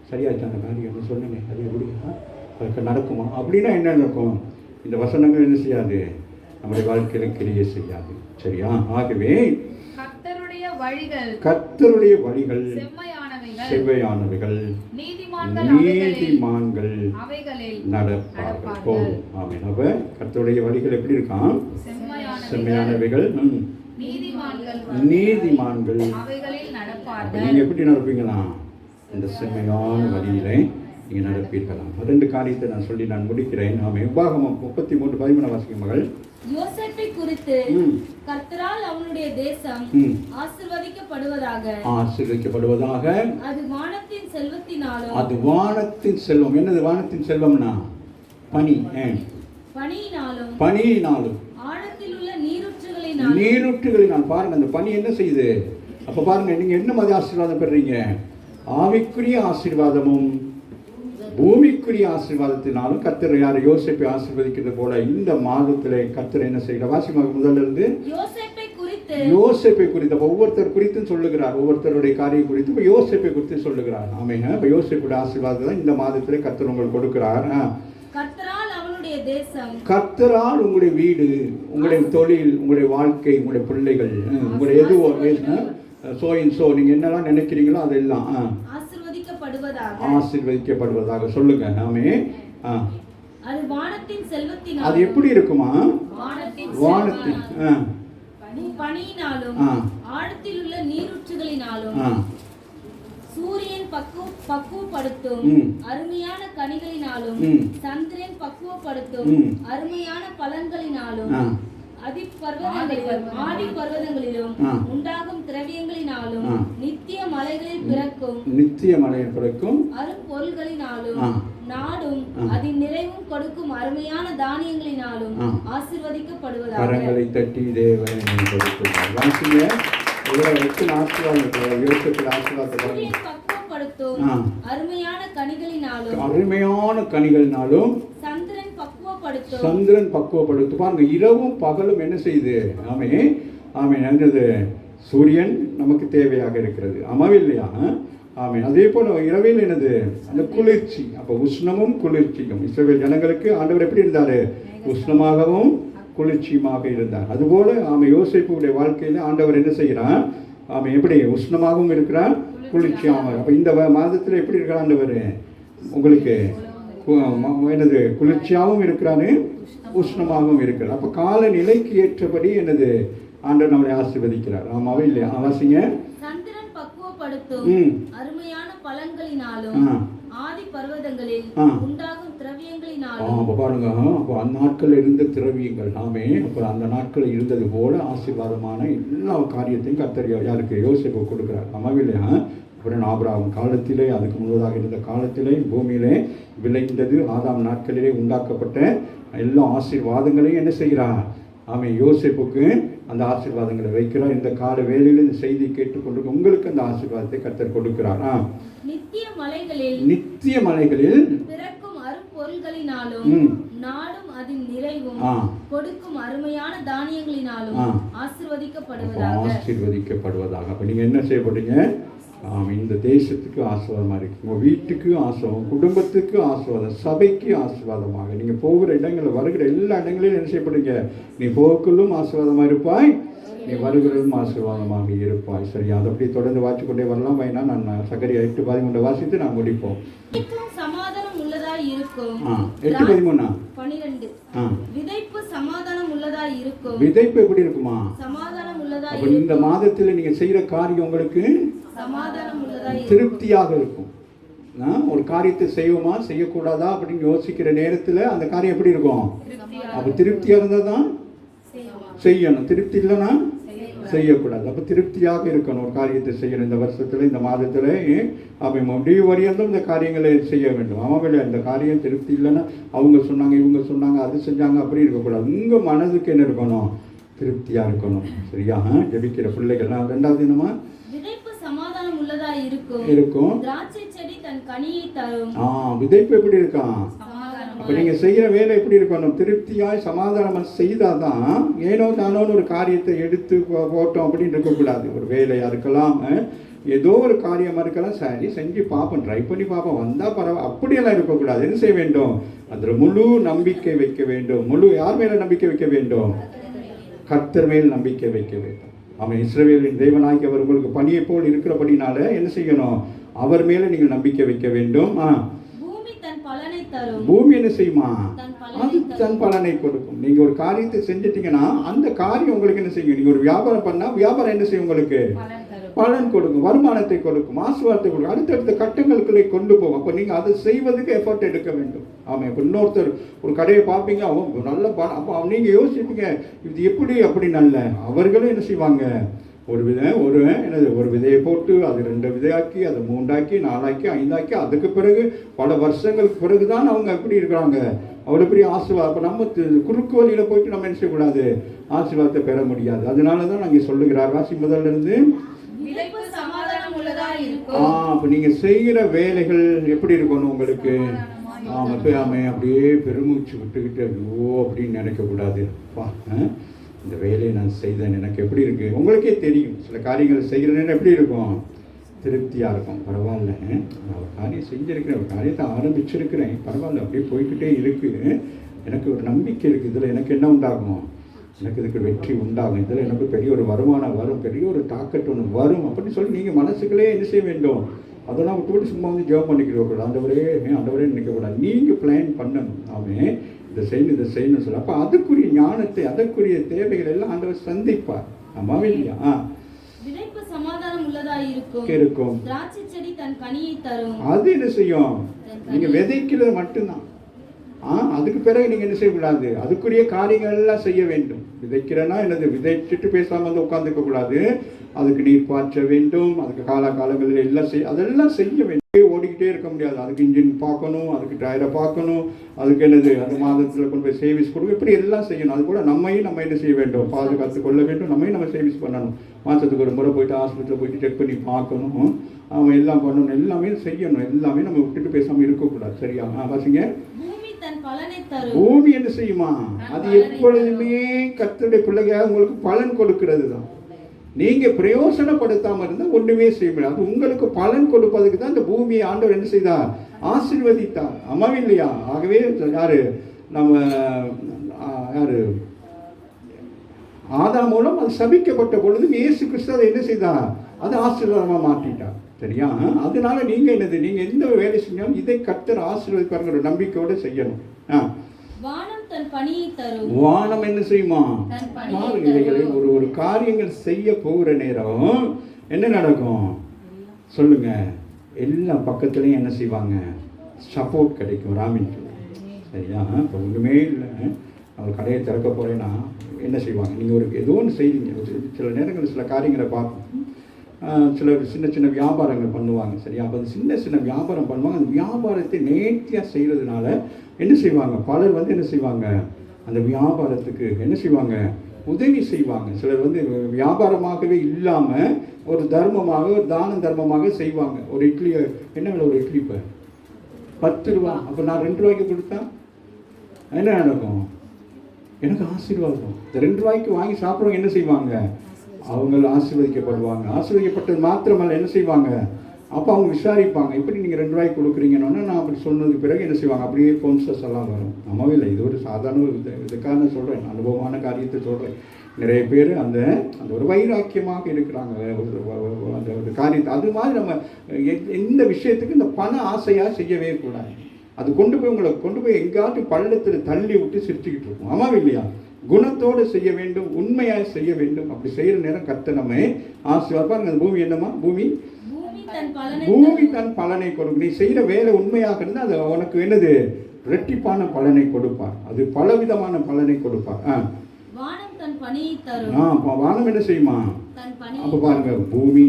சரியாச்சு அந்த காரியம் சொன்னேனே, அது எப்படியா அதுக்கு நடக்குமா? அப்படின்னா என்ன நடக்கும்? இந்த வசனங்கள் என்ன செய்யாது? நம்முடைய வாழ்க்கையில் கிரியை செய்யாது. சரியா? ஆகவே கர்த்தருடைய வழிகள் செவ்வையானவைகள், நீதிமான்கள் நடப்பார்கள். ஆமென். அப்ப கர்த்தருடைய வழிகள் எப்படி இருக்கான்? செம்மையானவைகள், நீதிமான்கள் நீங்க எப்படி நடப்பீங்களா? இந்த செம்மையான வழியிலே நீங்க நடப்பீர்களாம். 2 காரியத்தை நான் சொல்லி நான் முடிக்கிறேன். ஆமென். உபாகமம் 33:13 வாசிக்கும் மகள். யோசேப்பை குறித்து கர்த்தரால் அவனுடைய தேசம் ஆசீர்வதிக்கப்படுவதாக. அது வானத்தின் செல்வத்தினாலும். அது வானத்தின் செல்வம். என்னது வானத்தின் செல்வம்னா? பனி. பனியினாலும் ஆழத்தில் உள்ள நீரூற்றுகளினால். பாருங்க, அந்த பனி என்ன செய்யுது? அப்ப பாருங்க, நீங்க என்ன மாதிரி ஆசீர்வாதம் பெறுறீங்க? ஆவிக்குரிய ஆசீர்வாதமும் பூமிக்குரிய ஆசீர்வாதத்தினாலும் கர்த்தர் யார்? யோசேப்பை ஆசீர்வதிக்கிறது போல இந்த மாதத்திலே கர்த்தர் என்ன செய்யற? வாசிமாக முதல்ல இருந்து யோசேப்பை குறித்து ஒவ்வொருத்தர் குறித்தும் சொல்லுகிறார். ஒவ்வொருத்தருடைய காரியம் குறித்து இப்போ யோசேப்பை குறித்து சொல்லுகிறார். ஆமேங்க. இப்போ யோசேப்புடைய ஆசீர்வாதம் தான் இந்த மாதத்திலே கர்த்தர் உங்களுக்கு கொடுக்கிறார். கர்த்தரால் உங்களுடைய வீடு, உங்களுடைய தொழில், உங்களுடைய வாழ்க்கை, உங்களுடைய பிள்ளைகள், உங்களுடைய எதுவோ நீங்க என்னெல்லாம் நினைக்கிறீங்களோ அதெல்லாம் ஆசீர்வதிக்கப்படுவதாக சொல்லுங்க. நாமே அது எப்படி இருக்குமா? வானத்தின் பனியினாலும் ஆழத்தில் உள்ள நீரூற்றுகளினாலும் சூரியன் பக்குவப்படுத்தும் அருமையான கனிகளினாலும் சந்திரன் பக்குவப்படுத்தும் அருமையான பலன்களினாலும் ஆதி பர்வதங்களிலும் ஆ. உண்டாகும் திரவியங்களினாலும் ஆ. நித்திய மலைகளில் பிறக்கும் நித்திய மலையில் பிறக்கும் அரும்பொருள்களினாலும் ஆ. நாடும் ஆ. அதன் நிறைவும் கொடுக்கும் அருமையான தானியங்களினாலும் ஆ. ஆசீர்வதிக்கப்படுவதாக. கரங்களை தட்டி தேவனை கொடுக்கிறார். வாசிங்க. எத்தனை ஆசீர்வாதம், யோசிக்கிற ஆசீர்வாதத்தை சூரியன் பக்குவப்படுத்தும் ஆ. அருமையான கனிகளினாலும் அருமையான கனிகளினாலும் சந்திரன் பக்குவப்படுத்தும் சந்திரன் பக்குவப்படுத்து. பாருங்க, இரவும் பகலும் என்ன செய்யுது? ஆமே ஆமே என்னது? சூரியன் நமக்கு தேவையாக இருக்கிறது. இல்லையா? ஆமே. அதே போல இரவில் என்னது? அந்த குளிர்ச்சி. அப்போ உஷ்ணமும் குளிர்ச்சியும். இஸ்ரவேல் ஜனங்களுக்கு ஆண்டவர் எப்படி இருந்தாரு? உஷ்ணமாகவும் குளிர்ச்சியுமாக இருந்தார். அதுபோல ஆமை யோசேப்புடைய வாழ்க்கையில ஆண்டவர் என்ன செய்கிறார்? ஆமை எப்படி உஷ்ணமாகவும் இருக்கிறார், குளிர்ச்சியாகவும். அப்போ இந்த மாதத்தில் எப்படி இருக்கிறார் ஆண்டவர்? உங்களுக்கு என்னது? குளிர்ச்சியாகவும் இருக்கிறாரு, உஷ்ணமாகவும் இருக்கிறார். அப்போ காலநிலைக்கு ஏற்றபடி என்னது? ஆண்டவர் நம்மளை ஆசீர்வதிக்கிறார். ஆமாவே இல்லையா? வாசிங்க. சந்திரன் பக்குவப்படுத்தும் அருமையான பழங்களினாலும் ஆதி பர்வதங்களில் உண்டாகும் திரவியங்களினாலும். அப்போ பாருங்க, அப்போ அந்த நாட்கள் இருந்த திரவியங்கள் ஆமே. அப்போ அந்த நாட்கள் இருந்தது போல ஆசீர்வாதமான எல்லா காரியத்தையும் கர்த்தர் யாருக்கு? யோசேப்பு கொடுக்கிறார். ஆமாவே இல்லையா? அப்புறம் ஆபிரகாம் காலத்திலே, அதுக்கு முழுவதாக இருந்த காலத்திலே பூமியிலே விளைந்தது, ஆதாம் நாட்களிலே உண்டாக்கப்பட்ட எல்லா ஆசீர்வாதங்களையும் என்ன செய்கிறார்? ஆமே, யோசேப்புக்கு அந்த ஆசீர்வாதங்களை வைக்கிறார். இந்த கால வேளையில் இந்த செய்தி கேட்டுக்கொண்டு உங்களுக்கு அந்த ஆசீர்வாதத்தை கர்த்தர் கொடுக்கிறார். நித்திய மலைகளில் பிறக்கும் அரும்பொருள்களினாலும் நாடும் அதன் நிறைவும் கொடுக்கும் அருமையான தானியங்களினாலும் ஆசீர்வதிக்கப்படுவதாக. அப்ப நீங்க என்ன செய்யப்படுங்க? இந்த தேசத்துக்கு ஆசீர்வாதமாக இருக்கு, உங்கள் வீட்டுக்கு ஆசீர்வாதம், குடும்பத்துக்கு ஆசீர்வாதம், சபைக்கு ஆசீர்வாதமாக. நீங்கள் போகிற இடங்களில் வருகிற எல்லா இடங்களிலும் என்ன செய்யப்படுங்க? நீ போக்குள்ளும் ஆசீர்வாதமாக இருப்பாய், நீ வருகிறதும் ஆசீர்வாதமாக இருப்பாய். சரியா? அதை அப்படி தொடர்ந்து வாசிக்கொண்டே வரலாம். வேணா நான் சகரியா 8:13 வாசித்து நான் முடிப்போம். சமாதானம் உள்ளதாய் இருக்கும். 8:13 12. விதைப்பு சமாதானம் உள்ளதாய் இருக்கும். விதைப்பு எப்படி இருக்குமா? சமாதானம் உள்ளதாய். அப்ப இந்த மாதத்தில் நீங்க செய்யற காரியம் உங்களுக்கு சமாதானம் உள்ளதாய் திருப்தியாக இருக்கும். ஒரு காரியத்தை செய்வோமா செய்யக்கூடாதா அப்படின்னு யோசிக்கிற நேரத்தில் அந்த காரியம் எப்படி இருக்கும்? அப்போ திருப்தியாக இருந்தால் தான் செய்யணும், திருப்தி இல்லைன்னா செய்யக்கூடாது. அப்போ திருப்தியாக இருக்கணும் ஒரு காரியத்தை செய்யணும். இந்த வருஷத்தில், இந்த மாதத்தில் அப்போ முடிவு வரையும் இந்த காரியங்களை செய்ய வேண்டும். ஆமாம், இந்த காரியம் திருப்தி இல்லைன்னா அவங்க சொன்னாங்க, இவங்க சொன்னாங்க, அது செஞ்சாங்க, அப்படி இருக்கக்கூடாது. உங்கள் மனதுக்கு என்ன இருக்கணும்? திருப்தியாக இருக்கணும். சரியா? ஜெபிக்கிற பிள்ளைகள் 2வது தினமா இருக்கும். திராட்சை செடி தன் கனியை தரும். விதைப்பு எப்படி இருக்கான்? அப்ப நீங்க செய்யற வேலை எப்படி இருக்கணும்? திருப்தியாய் சமாதானம் செய்தாதான். ஏனோ தானோன்னு ஒரு காரியத்தை எடுத்து போட்டோம் அப்படின்னு இருக்கக்கூடாது. ஒரு வேலையா இருக்கலாம், ஏதோ ஒரு காரியமா இருக்கலாம், சரி செஞ்சு பார்ப்போம், ட்ரை பண்ணி பார்ப்போம், வந்தா பரவாயில்ல, அப்படியெல்லாம் இருக்கக்கூடாது. என்ன செய்ய வேண்டும்? அதில் முழு நம்பிக்கை வைக்க வேண்டும். முழு யார் மேல நம்பிக்கை வைக்க வேண்டும்? கர்த்தர் மேல் நம்பிக்கை வைக்க வேண்டும். அவன் இஸ்ரவேலின் தேவனாகி அவர் உங்களுக்கு பணியை போல் இருக்கிறபடினால என்ன செய்யணும்? அவர் மேல நீங்கள் நம்பிக்கை வைக்க வேண்டும். பூமி என்ன செய்யுமா? அது தன் பலனை கொடுக்கும். நீங்க ஒரு காரியத்தை செஞ்சிட்டீங்கன்னா அந்த காரியம் உங்களுக்கு என்ன செய்யும்? நீங்க ஒரு வியாபாரம் பண்ணா வியாபாரம் என்ன செய்யும்? உங்களுக்கு பலன் கொடுக்கும், வருமானத்தை கொடுக்கும், ஆசீர்வாதத்தை கொடுக்கும், அடுத்தடுத்த கட்டங்களுக்குள்ளே கொண்டு போகும். அப்போ நீங்கள் அதை செய்வதுக்கு எஃபர்ட் எடுக்க வேண்டும். ஆமாம். இப்போ இன்னொருத்தர் ஒரு கடையை பார்ப்பீங்க, அவங்க நல்ல பணம், அப்போ நீங்கள் யோசிப்பீங்க இது எப்படி அப்படி நல்ல. அவர்களும் என்ன செய்வாங்க? ஒரு விதையை போட்டு அது 2 விதையாக்கி, அதை 3ஆக்கி, 4ஆக்கி, 5ஆக்கி, அதுக்கு பிறகு பல வருஷங்களுக்கு பிறகு தான் அவங்க எப்படி இருக்கிறாங்க? அவ்வளோ பெரிய ஆசீர்வாதம். அப்போ நம்ம குறுக்கு வழியில் போயிட்டு நம்ம என்ன செய்யக்கூடாது? ஆசீர்வாதத்தை பெற முடியாது. அதனால தான் நாங்கள் சொல்லுகிறார். வாசி முதல்ல இருந்து. அப்போ நீங்கள் செய்கிற வேலைகள் எப்படி இருக்கணும் உங்களுக்கு? அப்படியே பெருமூச்சு விட்டுக்கிட்டு ஐயோ அப்படின்னு நினைக்கக்கூடாது. இந்த வேலையை நான் செய்தேன், எனக்கு எப்படி இருக்கு? உங்களுக்கே தெரியும். சில காரியங்கள் செய்கிற நேரம் எப்படி இருக்கும்? திருப்தியாக இருக்கும். பரவாயில்ல, நான் ஒரு காரியம் செஞ்சுருக்கிறேன், ஒரு காரியத்தை ஆரம்பிச்சிருக்கிறேன், பரவாயில்ல, அப்படியே போய்கிட்டே இருக்குது, எனக்கு ஒரு நம்பிக்கை இருக்குது, இதில் எனக்கு என்ன உண்டாகும்? எனக்கு இதுக்கு வெற்றி உண்டாகும், இதில் எனக்கு பெரிய ஒரு வருமானம் வரும், பெரிய ஒரு தாக்கத்து ஒன்று வரும் அப்படின்னு சொல்லி நீங்கள் மனசுக்குள்ளே என்ன செய்ய வேண்டும்? அதெல்லாம் விட்டு சும்மா வந்து ஜெபம் பண்ணிக்கிறோம். ஆண்டவரே நினைக்கக்கூடாது. நீங்கள் பிளான் பண்ணணும். அவன் இதை செய்யணும் சொல்ல. அப்போ அதுக்குரிய ஞானத்தை, அதற்குரிய தேவைகள் எல்லாம் ஆண்டவர் சந்திப்பார். ஆமாவே இல்லையா? விதைப்பு சமாதானம் உள்ளதாய் இருக்கும். திராட்சை செடி தன் கனியை தரும். அது என்ன செய்யும்? நீங்க விதைக்கிறது மட்டும்தான். அதுக்கு பிறகு நீங்கள் என்ன செய்யக்கூடாது, அதுக்குரிய காரியங்கள் எல்லாம் செய்ய வேண்டும். விதைக்கிறேன்னா என்னது, விதைச்சிட்டு பேசாமல் வந்து உட்காந்துக்க கூடாது. அதுக்கு நீர் பாய்ச்ச வேண்டும், அதுக்கு காலங்களில் எல்லாம் அதெல்லாம் செய்ய வேண்டும். ஓடிக்கிட்டே இருக்க முடியாது. அதுக்கு இன்ஜின் பார்க்கணும், அதுக்கு டயரை பார்க்கணும், அதுக்கு என்னது அந்த மாதத்தில் கொண்டு போய் சர்வீஸ் கொடுக்கும், இப்படி எல்லாம் செய்யணும். அது போல் நம்ம என்ன செய்ய வேண்டும், பாதுகாத்து கொள்ள வேண்டும். நம்ம சர்வீஸ் பண்ணணும். மாதத்துக்கு ஒரு முறை போயிட்டு ஹாஸ்பிட்டலில் போயிட்டு செக் பண்ணி பார்க்கணும், அவன் எல்லாம் பண்ணணும், எல்லாமே செய்யணும். எல்லாமே நம்ம விட்டுட்டு பேசாமல் இருக்கக்கூடாது. சரியா? வாசிங்க. பூமி என்ன செய்யுமா, அது எப்பொழுதுமே கர்த்தருடைய பிள்ளையாக உங்களுக்கு பலன் கொடுக்கிறது தான். நீங்க பிரயோசனப்படுத்தாம இருந்தா ஒண்ணுமே செய்ய முடியாது. அது உங்களுக்கு பலன் கொடுப்பதுக்கு தான் இந்த பூமியை ஆண்டவர் என்ன செய்தார், ஆசீர்வதித்தார். அம்மாவும் இல்லையா? ஆகவே யாரு, நம்ம யாரு, ஆதாம் மூலம் அது சபிக்கப்பட்ட பொழுது இயேசு கிறிஸ்து அதை என்ன செய்தார், அதை ஆசீர்வாதமா மாற்றிட்டார். சரியா? அதனால நீங்க என்னது, நீங்க எந்த வேலை செஞ்சாலும் இதை கர்த்தர் ஆசீர்வதிப்பாருங்கிற நம்பிக்கையோட செய்யணும். வானம் என்ன செய்யுமா, ஒரு காரியங்கள் செய்ய போகிற நேரம் என்ன நடக்கும் சொல்லுங்க, எல்லா பக்கத்துலயும் என்ன செய்வாங்க, சப்போர்ட் கிடைக்கும். ராமின் சரியா? இப்போ ஒன்றுமே இல்லை, அவர் கடையை திறக்க போறேன்னா என்ன செய்வாங்க, நீங்கள் ஒரு ஏதோ ஒன்று செய்வீங்க. சில நேரங்கள் சில காரியங்களை பார்ப்போம். சிலர் சின்ன வியாபாரங்கள் பண்ணுவாங்க. சரியா? அப்போ சின்ன வியாபாரம் பண்ணுவாங்க. அந்த வியாபாரத்தை நேர்த்தியாக செய்கிறதுனால என்ன செய்வாங்க, பலர் வந்து என்ன செய்வாங்க, அந்த வியாபாரத்துக்கு என்ன செய்வாங்க, உதவி செய்வாங்க. சிலர் வந்து வியாபாரமாகவே இல்லாமல் ஒரு தர்மமாக, ஒரு தான தர்மமாக செய்வாங்க. ஒரு இட்லி என்ன விலை, ஒரு இட்லி இப்போ 10 ரூபா. அப்போ நான் 2 ரூபாய்க்கு கொடுத்தா என்ன நடக்கும், எனக்கு ஆசீர்வாதம். இந்த 2 ரூபாய்க்கு வாங்கி சாப்பிட்றவங்க என்ன செய்வாங்க, அவங்க ஆசீர்வதிக்கப்படுவாங்க. ஆசீர்வதிக்கப்பட்டது மாத்திரமல்ல, என்ன செய்வாங்க, அப்போ அவங்க விசாரிப்பாங்க, எப்படி நீங்கள் 2 ரூபாய்க்கு கொடுக்குறீங்கன்னு. நான் அப்படி சொன்னதுக்கு பிறகு என்ன செய்வாங்க, அப்படியே கோன்சஸ் எல்லாம் வரும். நம்மவே இல்லை, இது ஒரு சாதாரண இதுக்காக சொல்கிறேன், அனுபவமான காரியத்தை சொல்கிறேன். நிறைய பேர் அந்த ஒரு வைராக்கியமாக இருக்கிறாங்க அந்த ஒரு காரியத்தை. அது மாதிரி நம்ம எந்த விஷயத்துக்கு இந்த பண ஆசையாக செய்யவே கூடாது. அது உங்களை கொண்டு போய் எங்காச்சும் பள்ளத்தில் தள்ளி விட்டு சிரிச்சுக்கிட்டு இருக்கும். ஆமாம் இல்லையா? குணத்தோடு செய்ய வேண்டும், உண்மையாக செய்ய வேண்டும். அப்படி செய்கிற நேரம் கர்த்தர் நம்ம ஆசீர்வாதம். அந்த பூமி என்னமா, பூமி தன் பலனை கொடுக்கும். நீ செய்கிற வேலை உண்மையாக இருந்தால் அது உனக்கு என்னது, இரட்டிப்பான பலனை கொடுப்பார். அது பலவிதமான பலனை கொடுப்பார். வானம் என்ன செய்யுமா, அப்ப பாருங்க, பூமி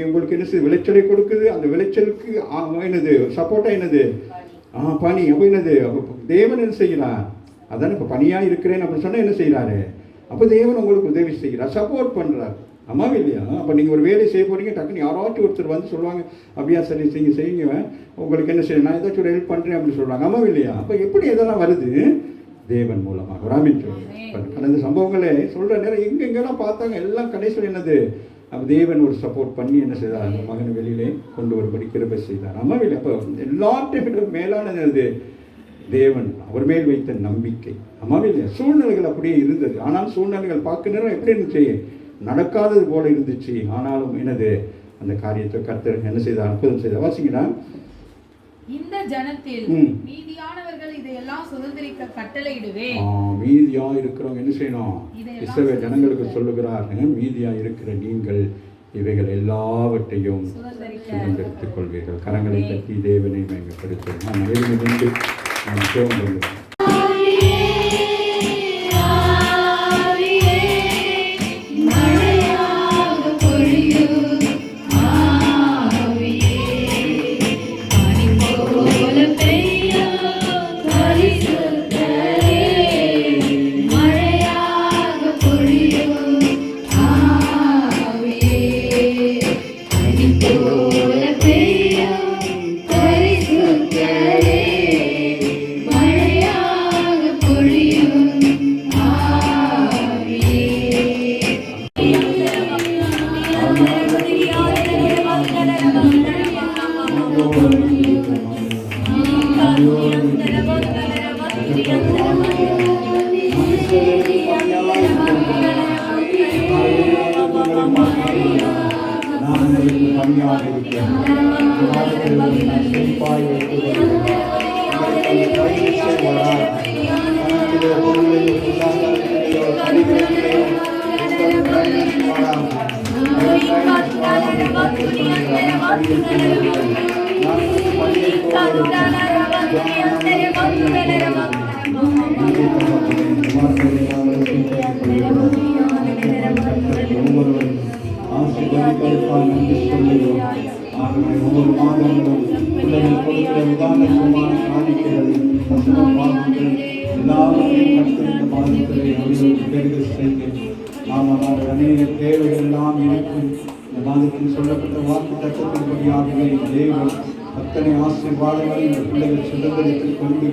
உங்களுக்கு என்ன செய்யுது, விளைச்சலை கொடுக்குது. அந்த விளைச்சலுக்கு என்னது சப்போர்ட்டா என்னது, பனி. அப்போ என்னது, தேவன் என்ன செய்கிறார், அதானே இப்போ பனியாக இருக்கிறேன் அப்படின்னு சொன்னால் என்ன செய்கிறாரு, அப்போ தேவன் உங்களுக்கு உதவி செய்கிறார், சப்போர்ட் பண்ணுறார். அம்மாவே இல்லையா? அப்போ நீங்கள் ஒரு வேலை செய்ய போகிறீங்க, டக்குன்னு யாராச்சும் ஒருத்தர் வந்து சொல்லுவாங்க, அப்படியா சரி செய்யுங்க, உங்களுக்கு என்ன செய்ய, நான் ஏதாச்சும் ஒரு ஹெல்ப் பண்ணுறேன் அப்படின்னு சொல்லுவாங்க. அம்மாவே இல்லையா? அப்போ எப்படி இதெல்லாம் வருது, தேவன் மூலமாக. ராமின் அந்த சம்பவங்களே சொல்கிற நேரம் எங்கெங்கெல்லாம் பார்த்தாங்க, எல்லாம் கடைசியில் என்னது, அப்போ தேவன் ஒரு சப்போர்ட் பண்ணி என்ன செய்தார், அந்த மகனை வெளியிலே கொண்டு வரும்படி கிருபை செய்தார். அம்மாவே இல்லை? அப்போ எல்லாத்தையும் மேலானது என்னது, தேவன் அவர் மேல் வைத்த நம்பிக்கை. அம்மாவே இல்லையா? சூழ்நிலைகள் அப்படியே இருந்தது. ஆனால் சூழ்நிலைகள் பார்க்க நேரம் எப்படி இருந்துச்சு, நடக்காதது போல இருந்துச்சு. ஆனாலும் என்னது, அந்த காரியத்தை கர்த்தர் என்ன செய்தார், அற்புதம் செய்தார். வாசிங்கன்னா, இந்த ஜனத்தில் மீதியானவர்கள் இதையெல்லாம் சுதந்திரிக்க கட்டளையிடுவேன். மீதியா இருக்கிறவங்க என்ன செய்யணும், இஸ்ரவேல் ஜனங்களுக்கு சொல்லுகிறார், மீதியா இருக்கிற நீங்கள் இவைகள் எல்லாவற்றையும் சுதந்திரித்துக் கொள்வீர்கள். கரங்களை தட்டி தேவனை மேம்படுத்துவோம். நாம் எழுந்து நாம் சேவம் பண்ணுவோம். Thank you. ஒவ்வொருவரும் ஆசீர்வதிப்பதற்காக நன்றி சொல்லுகிறோம். ஆகவே ஒவ்வொரு மாதங்களும் பிள்ளைகள் கொடுக்கிற உதாரணமான காணிக்கைகள், பாகங்கள் எல்லாவற்றையும் கற்றுந்த பாதத்திலே அவர்களுக்கு பெருக செய்து நாம் அநேக தேவைகள் எல்லாம் இருக்கும். இந்த மாதத்தில் சொல்லப்பட்ட வாக்கு தத்துவத்தின்படியாகவே தேவன் அத்தனை ஆசீர்வாதங்களை இந்த பிள்ளைகள் சுதந்திரத்தில் கொண்டு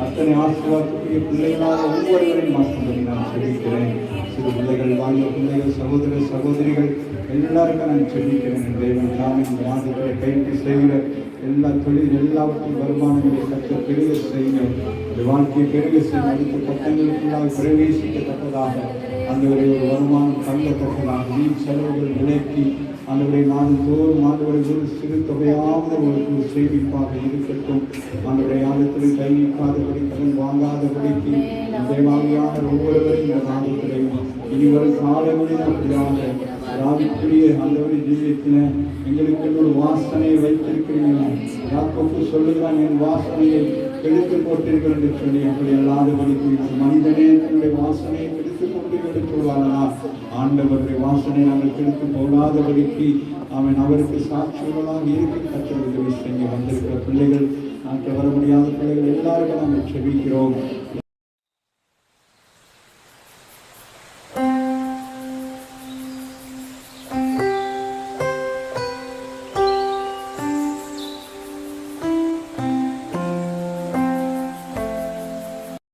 அத்தனை ஆசீர்வாதத்துக்குரிய பிள்ளைகளாக ஒவ்வொருவரையும் மாற்றும்படி நான் சொல்லிக்கிறேன். சிறு பிள்ளைகள், வாய்ந்த பிள்ளைகள், சகோதர சகோதரிகள் எல்லாருக்கும் நான் சொல்லிக்கிறேன். தேவன் தான் இந்த மாதத்தில் கைக்கு செய்கிற எல்லா தொழில் எல்லாவற்றையும் வருமானங்களை கற்று பெருக செய்ய, இந்த வாழ்க்கையை பெருக செய்ய, அடுத்த கட்டங்களுக்குள்ளாக பிரவேசிக்கத்தக்கதாக அந்த ஒரு வருமானம் தங்கத்தக்கதாக வீண் செலவுகள் விலக்கி ஆண்டவரை நாள்தோறும் ஆண்டவரை ஒரு சிறு தொகையாவது ஒரு சேமிப்பாக இருக்கட்டும். ஆண்டவரை ஆழத்தில் கை நீக்காதபடி, கடன் வாங்காதபடிக்கு தேவாவியான ஒவ்வொருவரையும் இந்த நாளத்திலையும் இனிவரும் காலங்களில் அப்படியாக ராவிக்குரிய ஆண்டவரை ஜீவியத்தின எங்களுக்கு ஒரு வாசனையை வைத்திருக்கிறீங்க. யாக்கோப்பு சொல்லுகிறான், என் வாசனையை எடுத்து போட்டீர்கள் என்று சொல்லி. அப்படி அல்லாதபடிக்கு மனிதனே தன்னுடைய வாசனையை எடுத்து போட்டீர்கள் சொல்வானால் ஆண்டவருடைய வாசனை நாங்கள் கெடுத்து போகாதபடிக்கு அவன் அவருக்கு சாட்சிகளாக இருக்க கற்றுக் உதவி செய்ய வந்திருக்கிற பிள்ளைகள், நாங்கள் வர முடியாத பிள்ளைகள் எல்லாருக்கும் நாங்கள் செபிக்கிறோம்.